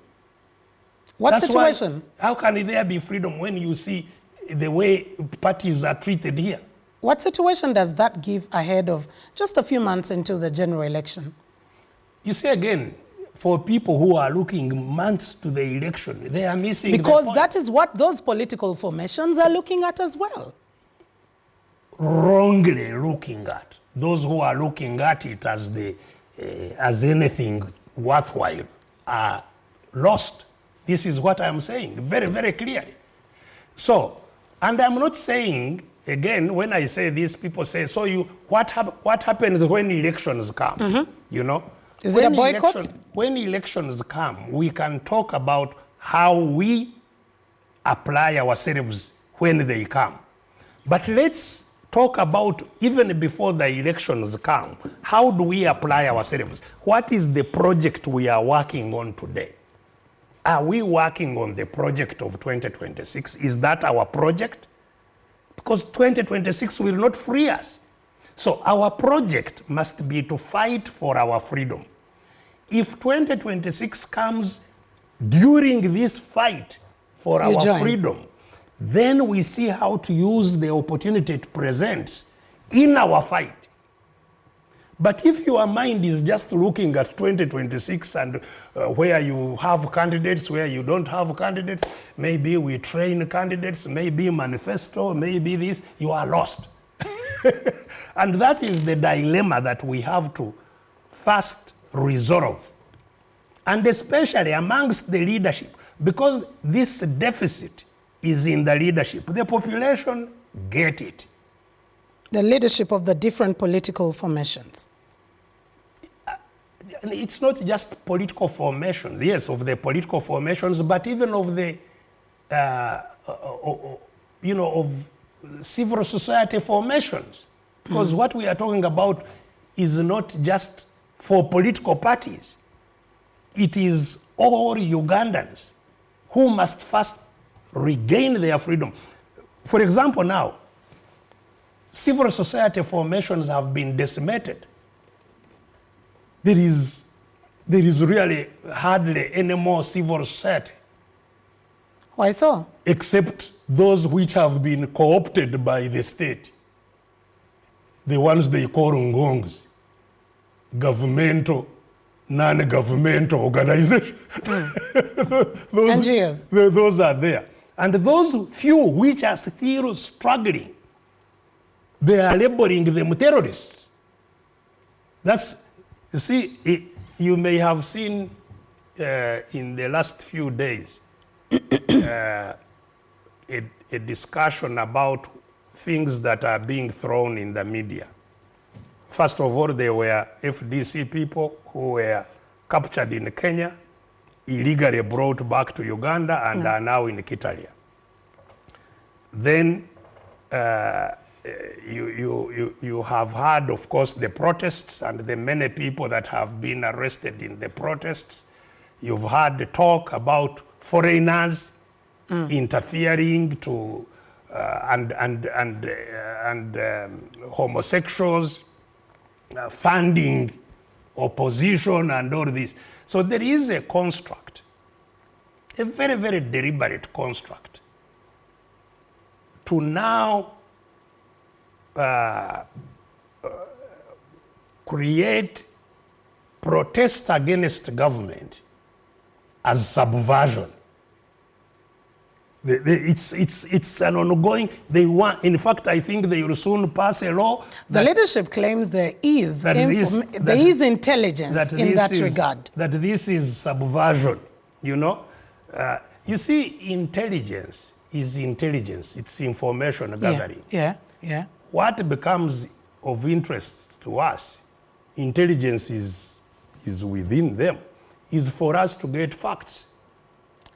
S1: What
S2: That's
S1: situation?
S2: How can there be freedom when you see the way parties are treated here?
S1: What situation does that give ahead of just a few months into the general election?
S2: You see, again, for people who are looking months to the election, they are missing the
S1: Because
S2: point.
S1: that is what those political formations are looking at as well.
S2: Wrongly looking at. Those who are looking at it as anything worthwhile are lost. This is what I'm saying very, very clearly. So, and I'm not saying, again, when I say this, people say, so what happens when elections come?
S1: Is it a boycott?
S2: When elections come, we can talk about how we apply ourselves when they come. But let's talk about, even before the elections come, how do we apply ourselves? What is the project we are working on today? Are we working on the project of 2026? Is that our project? Because 2026 will not free us. So our project must be to fight for our freedom. If 2026 comes during this fight for
S1: You
S2: our
S1: join.
S2: freedom, then we see how to use the opportunity it presents in our fight. But if your mind is just looking at 2026 and where you have candidates, where you don't have candidates, maybe we train candidates, maybe manifesto, maybe this, you are lost. And that is the dilemma that we have to first resolve. And especially amongst the leadership, because this deficit is in the leadership. The population get it.
S1: The leadership of the different political formations.
S2: And it's not just political formations, yes, of the political formations, but even of the, of civil society formations. Because what we are talking about is not just for political parties. It is all Ugandans who must first regain their freedom. For example, now, civil society formations have been decimated. There is really hardly any more civil society,
S1: Why so?
S2: except those which have been co-opted by the state. The ones they call ngongs, governmental, non-governmental organizations.
S1: NGOs.
S2: Those are there. And those few which are still struggling, they are labeling them terrorists. That's, you see, you may have seen in the last few days a discussion about things that are being thrown in the media. First of all, there were FDC people who were captured in Kenya, illegally brought back to Uganda, and are now in Kitalia. Then you have heard, of course, the protests and the many people that have been arrested in the protests. You've heard the talk about foreigners interfering to and homosexuals, funding opposition and all this. So there is a construct, a very, very deliberate construct to now create protest against government as subversion. It's an ongoing, they want, in fact, I think they will soon pass a law.
S1: The leadership claims there is intelligence in that regard.
S2: That this is subversion, you know. You see, intelligence is intelligence. It's information gathering.
S1: Yeah.
S2: What becomes of interest to us, intelligence is within them, is for us to get facts.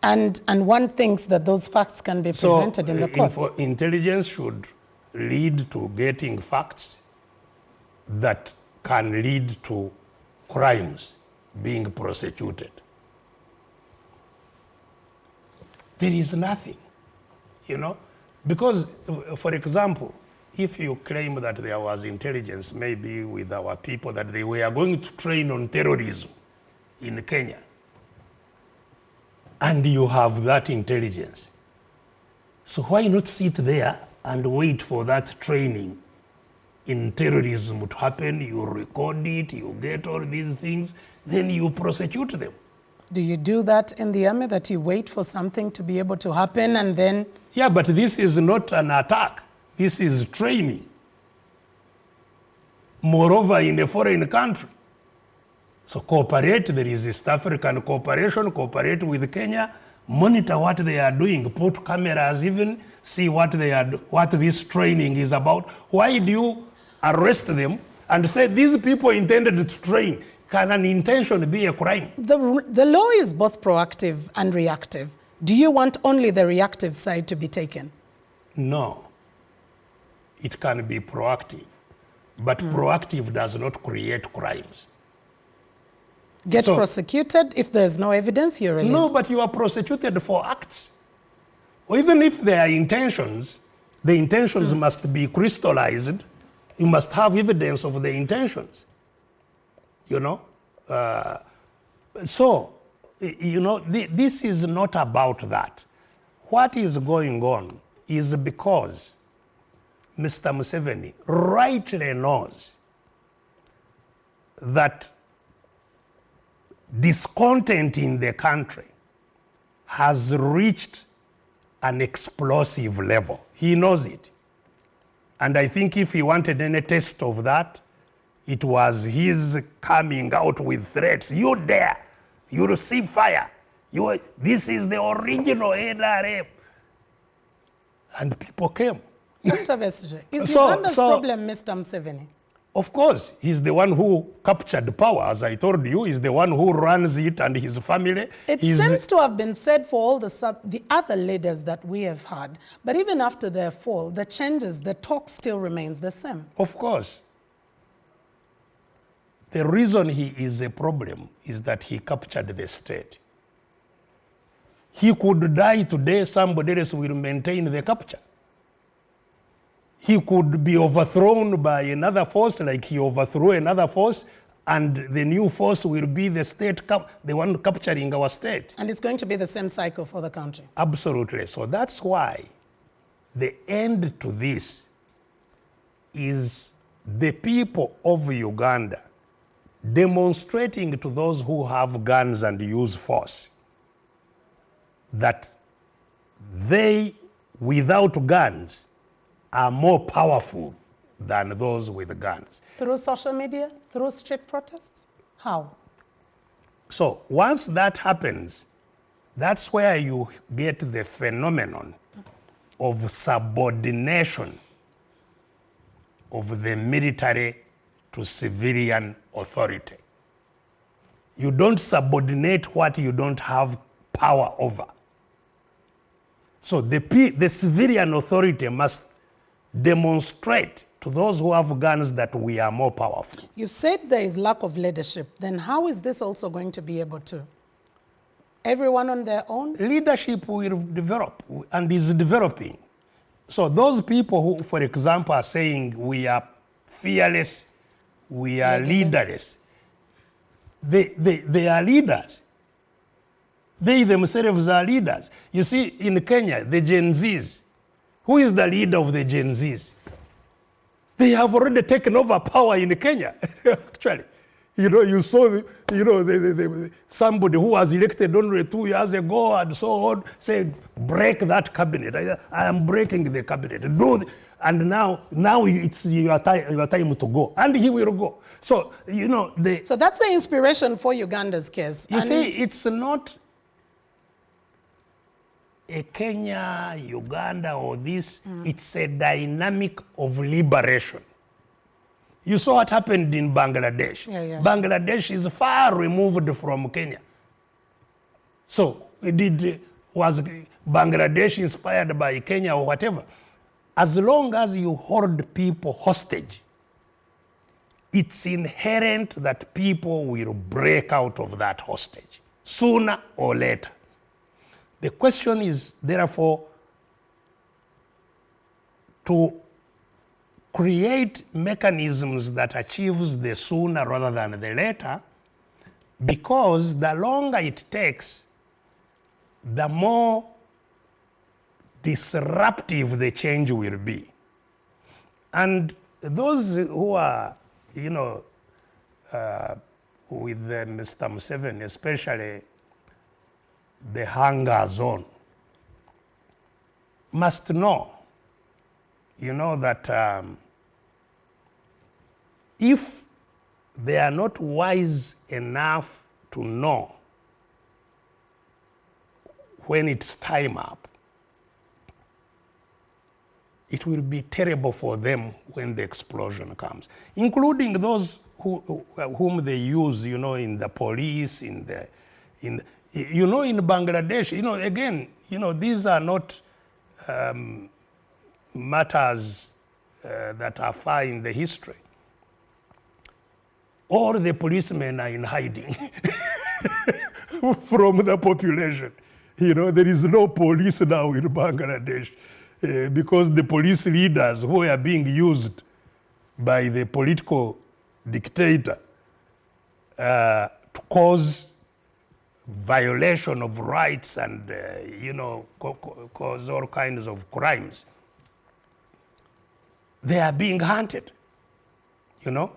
S1: And one thinks that those facts can be presented in the courts.
S2: Intelligence should lead to getting facts that can lead to crimes being prosecuted. There is nothing, you know, because, for example, if you claim that there was intelligence maybe with our people that they were going to train on terrorism in Kenya, and you have that intelligence, so why not sit there and wait for that training in terrorism to happen? You record it, you get all these things, then you prosecute them.
S1: Do you do that in the army, that you wait for something to be able to happen and then?
S2: Yeah, but this is not an attack. This is training. Moreover, in a foreign country. So cooperate, there is East African cooperation, cooperate with Kenya, monitor what they are doing, put cameras even, see what this training is about. Why do you arrest them and say these people intended to train? Can an intention be a crime?
S1: The law is both proactive and reactive. Do you want only the reactive side to be taken?
S2: No. it can be proactive. But proactive does not create crimes.
S1: Get
S2: So-
S1: prosecuted. If there's no evidence, you're released.
S2: No, but you are prosecuted for acts. Or even if there are intentions, the intentions must be crystallized. You must have evidence of the intentions. You know? This is not about that. What is going on is because Mr. Museveni rightly knows that discontent in the country has reached an explosive level. He knows it. And I think if he wanted any taste of that, it was his coming out with threats. You dare, you receive fire. This is the original NRM. And people came.
S1: Dr. Besigye, is
S2: So-
S1: Uganda's
S2: so-
S1: problem Mr. Museveni?
S2: Of course, he's the one who captured power, as I told you. He's the one who runs it and his family.
S1: It
S2: He's-
S1: seems to have been said for all the other leaders that we have had. But even after their fall, the changes, the talk still remains the same.
S2: Of course. The reason he is a problem is that he captured the state. He could die today, somebody else will maintain the capture. He could be overthrown by another force, like he overthrew another force, and the new force will be the state, the one capturing our state.
S1: And it's going to be the same cycle for the country.
S2: Absolutely. So that's why the end to this is the people of Uganda demonstrating to those who have guns and use force that they, without guns, are more powerful than those with guns.
S1: Through social media? Through street protests? How?
S2: So once that happens, that's where you get the phenomenon of subordination of the military to civilian authority. You don't subordinate what you don't have power over. So the civilian authority must demonstrate to those who have guns that we are more powerful.
S1: You said there is lack of leadership. Then how is this also going to be able to? Everyone on their own?
S2: Leadership will develop and is developing. So those people who, for example, are saying we are fearless, we are leaderless, they are leaders. They themselves are leaders. You see, in Kenya, the Gen Zs, who is the leader of the Gen Zs? They have already taken over power in Kenya, actually. You saw, somebody who was elected only 2 years ago and so on, said, break that cabinet. I am breaking the cabinet. And now it's your time to go. And he will go. So,
S1: So that's the inspiration for Uganda's case.
S2: You see, it's not a Kenya, Uganda, or this. It's a dynamic of liberation. You saw what happened in Bangladesh.
S1: Yeah,
S2: Bangladesh is far removed from Kenya. So, was Bangladesh inspired by Kenya or whatever? As long as you hold people hostage, it's inherent that people will break out of that hostage, sooner or later. The question is, therefore, to create mechanisms that achieves the sooner rather than the later, because the longer it takes, the more disruptive the change will be. And those who are, with Mr. Museveni, especially the hunger zone, must know, that if they are not wise enough to know when it's time up, it will be terrible for them when the explosion comes, including those whom they use, in the police, in Bangladesh, again, these are not matters that are far in the history, all the policemen are in hiding from the population. You know, there is no police now in Bangladesh because the police leaders who are being used by the political dictator to cause violation of rights and, you know, cause all kinds of crimes. They are being hunted, you know.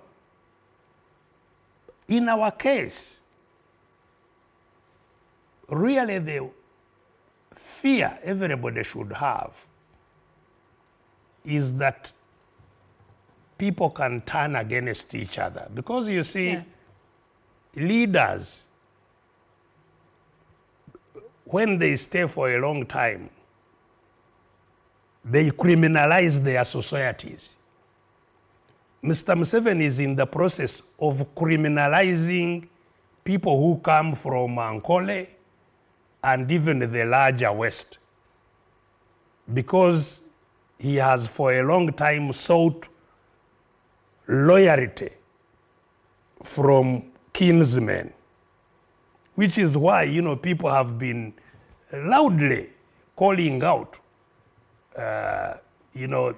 S2: In our case, really the fear everybody should have is that people can turn against each other. Because you see, leaders, when they stay for a long time, they criminalize their societies. Mr. Museveni is in the process of criminalizing people who come from Ankole and even the larger West, because he has for a long time sought loyalty from kinsmen, which is why, you know, people have been loudly calling out, you know,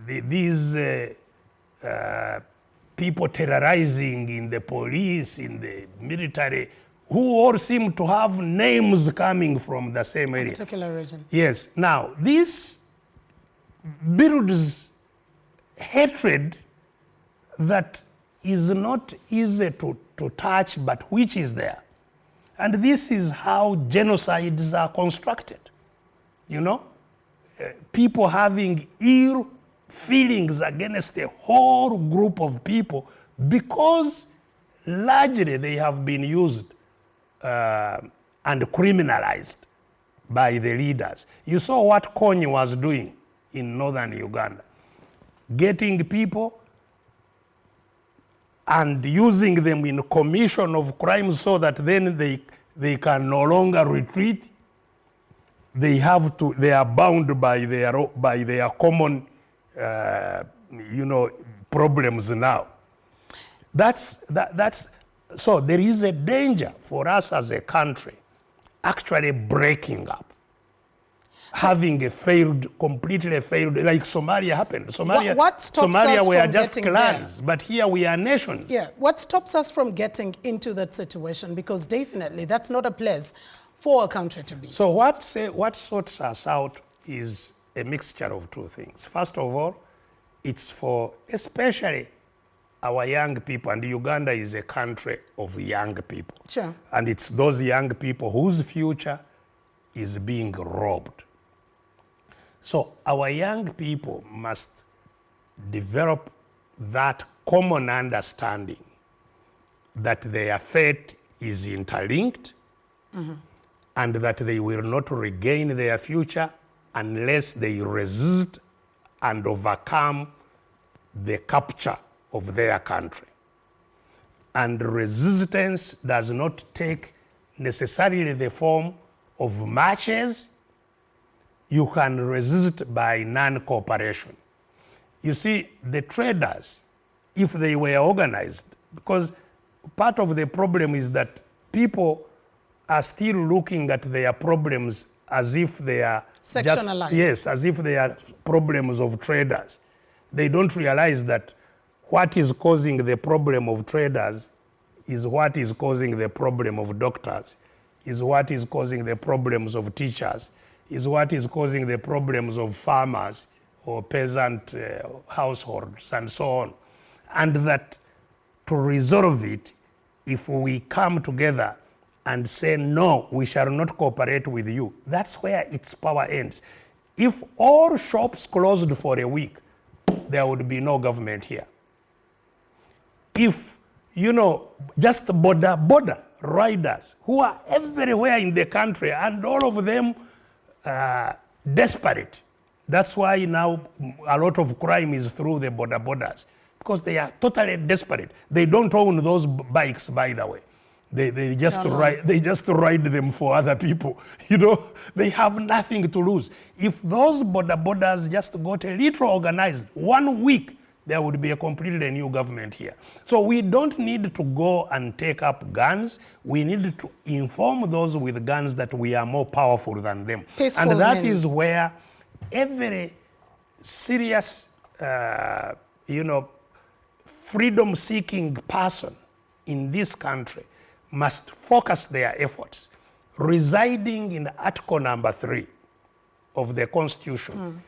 S2: these people terrorizing in the police, in the military, who all seem to have names coming from the same area.
S1: Particular region.
S2: Yes. Now, this builds hatred that is not easy to touch, but which is there. And this is how genocides are constructed. You know, people having ill feelings against a whole group of people because largely they have been used and criminalized by the leaders. You saw what Kony was doing in northern Uganda, getting people and using them in commission of crimes so that then they can no longer retreat. They are bound by their common you know, problems now. So there is a danger for us as a country actually breaking up, having completely failed, like Somalia happened.
S1: What stops
S2: Somalia
S1: us
S2: were
S1: from
S2: just
S1: getting
S2: clans, but here we are nations.
S1: Yeah, what stops us from getting into that situation? Because definitely that's not a place for a country to be.
S2: So what sorts us out is a mixture of two things. First of all, it's for especially our young people, and Uganda is a country of young people.
S1: Sure.
S2: And it's those young people whose future is being robbed. So our young people must develop that common understanding that their fate is interlinked, and that they will not regain their future unless they resist and overcome the capture of their country. And resistance does not take necessarily the form of marches. You can resist by non-cooperation. You see, the traders, if they were organized, because part of the problem is that people are still looking at their problems as if they are
S1: sectionalized.
S2: Yes, as if they are problems of traders. They don't realize that what is causing the problem of traders is what is causing the problem of doctors, is what is causing the problems of teachers, is what is causing the problems of farmers or peasant households and so on. And that to resolve it, if we come together and say, no, we shall not cooperate with you, that's where its power ends. If all shops closed for a week, there would be no government here. If, you know, just border riders who are everywhere in the country and all of them desperate. That's why now a lot of crime is through the borders, because they are totally desperate. They don't own those bikes, by the way. They just ride them for other people. You know, they have nothing to lose. If those borders just got a little organized, 1 week, there would be a completely new government here. So we don't need to go and take up guns. We need to inform those with guns that we are more powerful than them.
S1: Peaceful
S2: and that
S1: means.
S2: is where every serious, freedom-seeking person in this country must focus their efforts, residing in Article number 3 of the Constitution,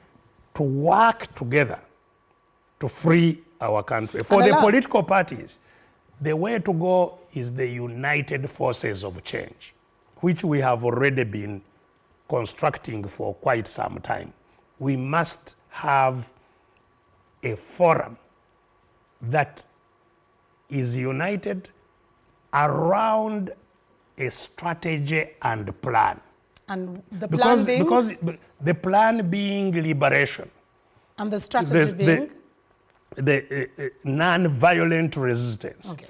S2: to work together to free our country. For the political parties, the way to go is the united forces of change, which we have already been constructing for quite some time. We must have a forum that is united around a strategy and plan.
S1: And the plan being?
S2: Because the plan being liberation.
S1: And the strategy being?
S2: The non-violent resistance.
S1: Okay.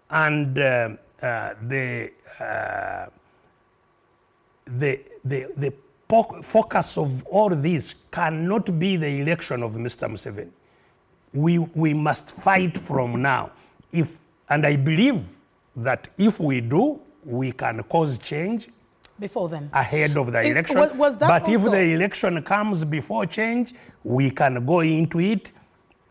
S2: And the focus of all this cannot be the election of Mr. Museveni. We must fight from now. And I believe that if we do, we can cause change
S1: before then,
S2: ahead of the election.
S1: Was that
S2: but
S1: also,
S2: if the election comes before change, we can go into it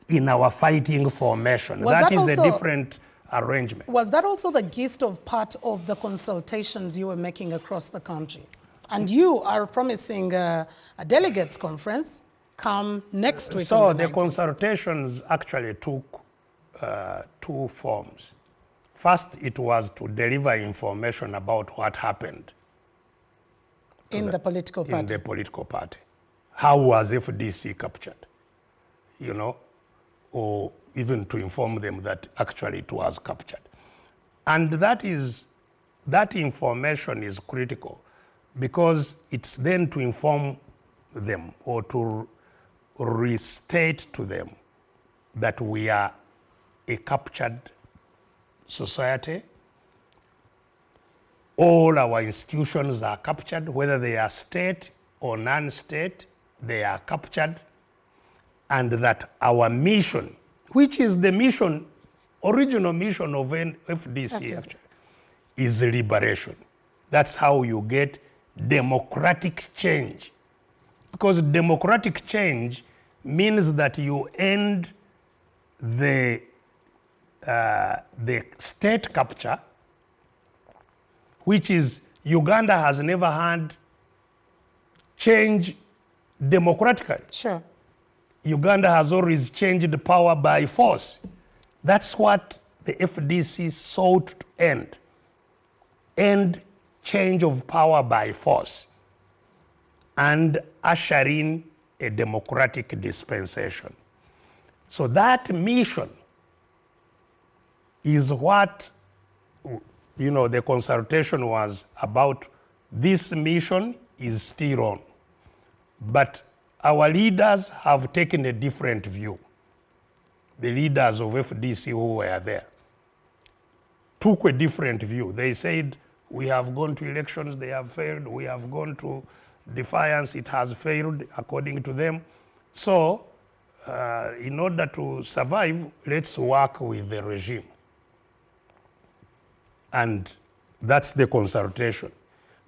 S2: in our fighting formation. That is a different arrangement.
S1: Was that also the gist of part of the consultations you were making across the country? And you are promising a delegates conference come next week.
S2: So the consultations actually took 2 forms. First, it was to deliver information about what happened
S1: in the political party.
S2: In the political party. How was FDC captured? You know, or even to inform them that actually it was captured. And that information is critical because it's then to inform them or to restate to them that we are a captured society. All our institutions are captured, whether they are state or non-state, they are captured. And that our mission, which is the mission, original mission of FDC, is liberation. That's how you get democratic change. Because democratic change means that you end the state capture, which is Uganda has never had change democratically.
S1: Sure.
S2: Uganda has always changed power by force. That's what the FDC sought to end. End change of power by force and usher in a democratic dispensation. So that mission is what, the consultation was about. This mission is still on. But our leaders have taken a different view. The leaders of FDC who were there took a different view. They said, we have gone to elections, they have failed. We have gone to defiance, it has failed, according to them. So, in order to survive, let's work with the regime. And that's the consultation.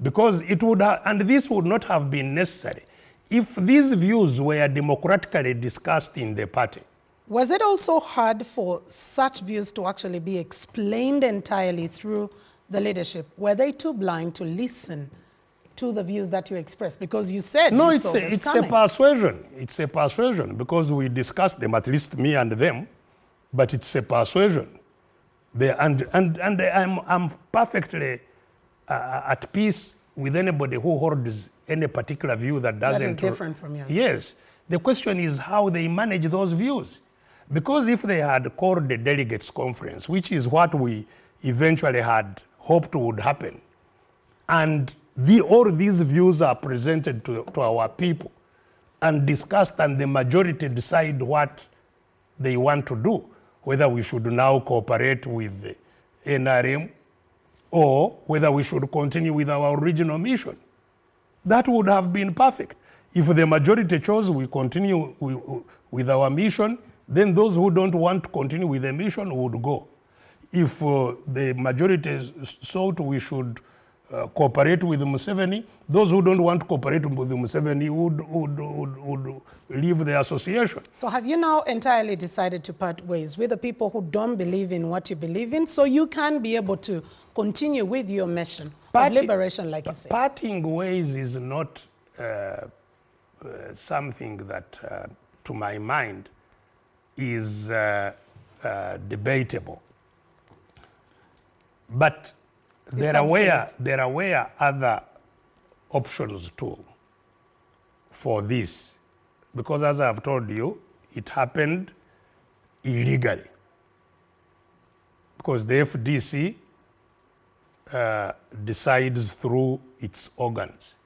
S2: Because it would and this would not have been necessary if these views were democratically discussed in the party.
S1: Was it also hard for such views to actually be explained entirely through the leadership? Were they too blind to listen to the views that you expressed? Because you said
S2: no,
S1: you
S2: it's
S1: saw
S2: a,
S1: this
S2: it's
S1: coming.
S2: a persuasion. It's a persuasion because we discussed them, at least me and them, but it's a persuasion. And I'm perfectly at peace with anybody who holds any particular view that doesn't.
S1: That is different from yours.
S2: Yes. The question is how they manage those views. Because if they had called the delegates conference, which is what we eventually had hoped would happen, and all these views are presented to our people and discussed, and the majority decide what they want to do, whether we should now cooperate with the NRM or whether we should continue with our original mission. That would have been perfect. If the majority chose we continue with our mission, then those who don't want to continue with the mission would go. If the majority thought we should cooperate with Museveni, those who don't want to cooperate with Museveni would leave the association.
S1: So have you now entirely decided to part ways with the people who don't believe in what you believe in, so you can be able to continue with your mission of liberation, like you say?
S2: Parting ways is not something that, to my mind, is debatable. But there are other options too for this, because as I've told you, it happened illegally, because the FDC decides through its organs.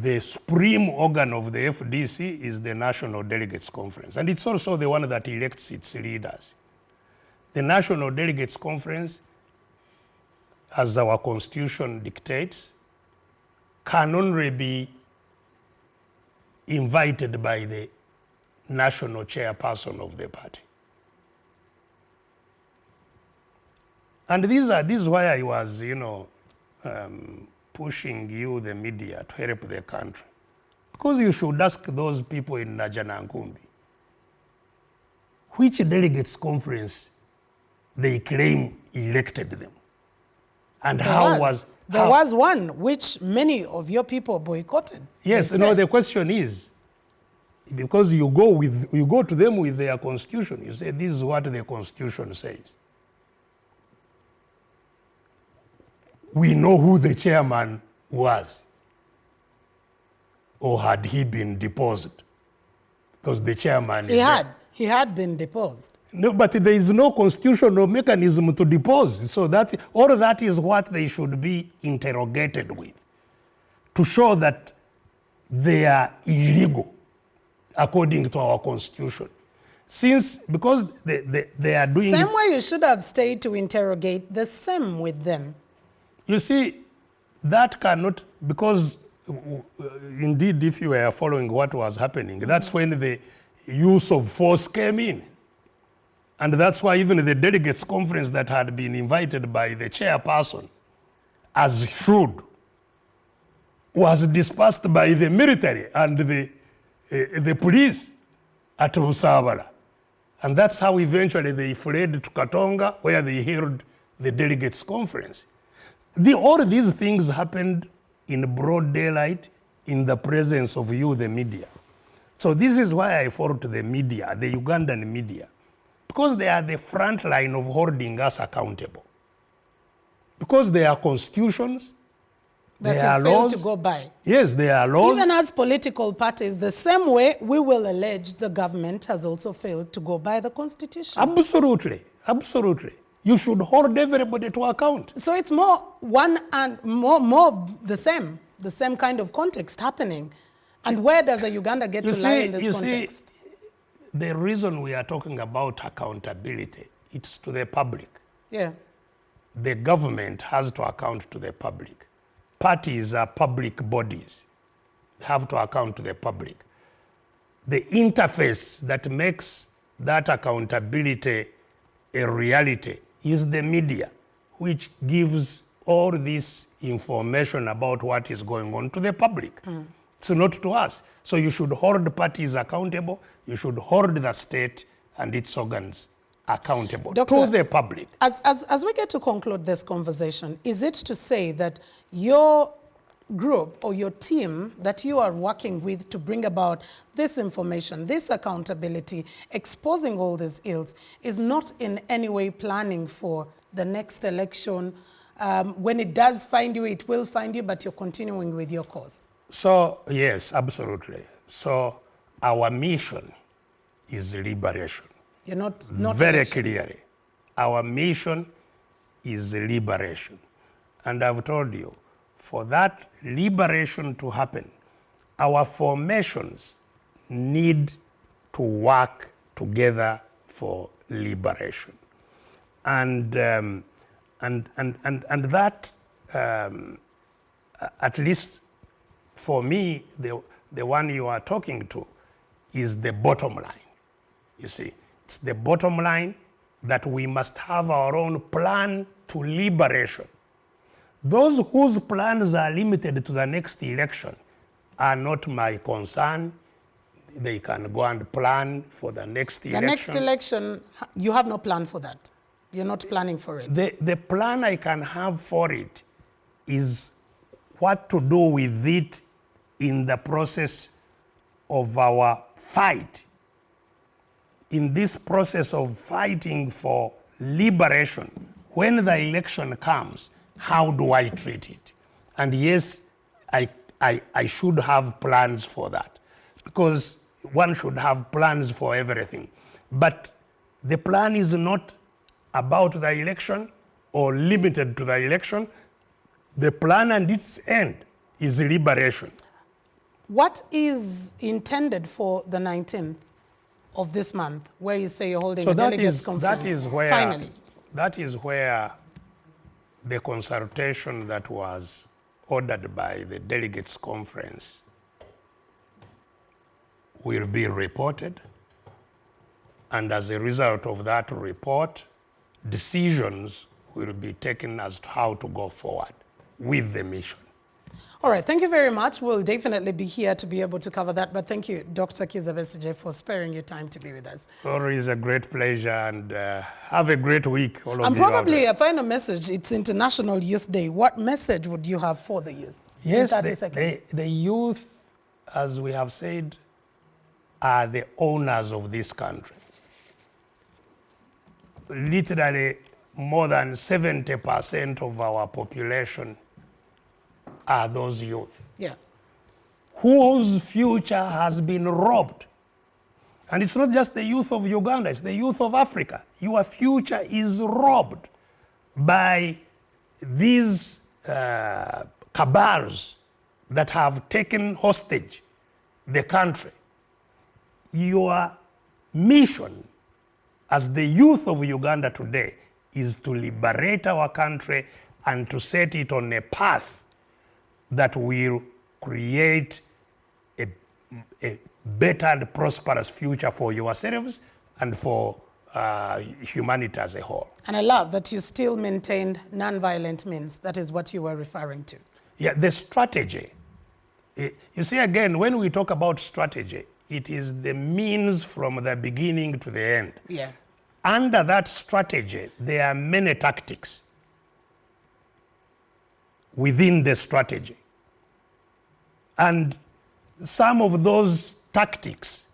S2: The supreme organ of the FDC is the National Delegates Conference, and it's also the one that elects its leaders. The National Delegates Conference, as our constitution dictates, can only be invited by the national chairperson of the party. And this is why I was, pushing you, the media, to help the country. Because you should ask those people in Najanankumbi, which delegates conference they claim elected them. And
S1: there was one which many of your people boycotted.
S2: Yes, the question is, because you go to them with their constitution, you say this is what the constitution says. We know who the chairman was, or had he been deposed? Because the chairman
S1: he had been deposed.
S2: No, but there is no constitutional mechanism to depose. So all that is what they should be interrogated with, to show that they are illegal according to our constitution. Because they are doing...
S1: Same way you should have stayed to interrogate the same with them.
S2: You see, that cannot, because indeed if you were following what was happening, that's when the use of force came in. And that's why even the delegates conference that had been invited by the chairperson, as should, was dispersed by the military and the police at Busabala. And that's how eventually they fled to Katonga, where they held the delegates conference. All these things happened in broad daylight in the presence of you, the media. So this is why I fought the media, the Ugandan media, because they are the front line of holding us accountable. Because there are constitutions,
S1: that you fail to go by.
S2: Yes, there are laws.
S1: Even as political parties, the same way we will allege the government has also failed to go by the constitution.
S2: Absolutely, absolutely. You should hold everybody to account.
S1: So it's more of the same kind of context happening. And where does a Uganda get to lie in this context?
S2: The reason we are talking about accountability, it's to the public.
S1: Yeah.
S2: The government has to account to the public. Parties are public bodies. They have to account to the public. The interface that makes that accountability a reality is the media, which gives all this information about what is going on to the public. It's not to us. So you should hold parties accountable. You should hold the state and its organs accountable to the public.
S1: As we get to conclude this conversation, is it to say that your group or your team that you are working with to bring about this information, this accountability, exposing all these ills, is not in any way planning for the next election? When it does find you, it will find you, but you're continuing with your course.
S2: So, yes, absolutely. So, our mission is liberation.
S1: You're not
S2: very
S1: elections.
S2: Clearly. Our mission is liberation. And I've told you, for that liberation to happen, our formations need to work together for liberation. And And that, at least for me, the one you are talking to is the bottom line. You see, it's the bottom line that we must have our own plan to liberation. Those whose plans are limited to the next election are not my concern. They can go and plan for the next election.
S1: The next election, you have no plan for that. You're not planning for it.
S2: The plan I can have for it is what to do with it in the process of our fight. In this process of fighting for liberation, when the election comes, how do I treat it? And yes, I should have plans for that, because one should have plans for everything. But the plan is not about the election or limited to the election. The plan and its end is liberation.
S1: What is intended for the 19th of this month, where you say you're holding a delegates conference?
S2: That is where the consultation that was ordered by the delegates conference will be reported. And as a result of that report, decisions will be taken as to how to go forward with the mission.
S1: All right, thank you very much. We'll definitely be here to be able to cover that. But thank you, Dr. Kizza Besigye, for sparing your time to be with us.
S2: Always a great pleasure, and have a great week, all of you.
S1: And probably a final message. It's International Youth Day. What message would you have for the youth?
S2: Yes, the youth, as we have said, are the owners of this country. Literally, more than 70% of our population are those youth.
S1: Yeah.
S2: Whose future has been robbed. And it's not just the youth of Uganda, it's the youth of Africa. Your future is robbed by these cabals that have taken hostage the country. Your mission as the youth of Uganda today is to liberate our country and to set it on a path that will create a better and prosperous future for yourselves and for humanity as a whole.
S1: And I love that you still maintained non-violent means. That is what you were referring to.
S2: Yeah, the strategy. You see, again, when we talk about strategy, it is the means from the beginning to the end.
S1: Yeah.
S2: Under that strategy, there are many tactics within the strategy. And some of those tactics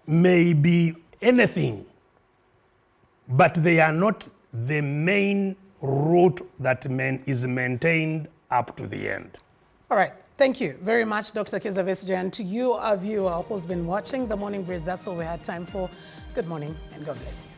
S2: may be anything, but they are not the main route that is maintained up to the end.
S1: All right. Thank you very much, Dr. Kizza Besigye. And to you, our viewer who's been watching The Morning Breeze, that's all we had time for. Good morning and God bless you.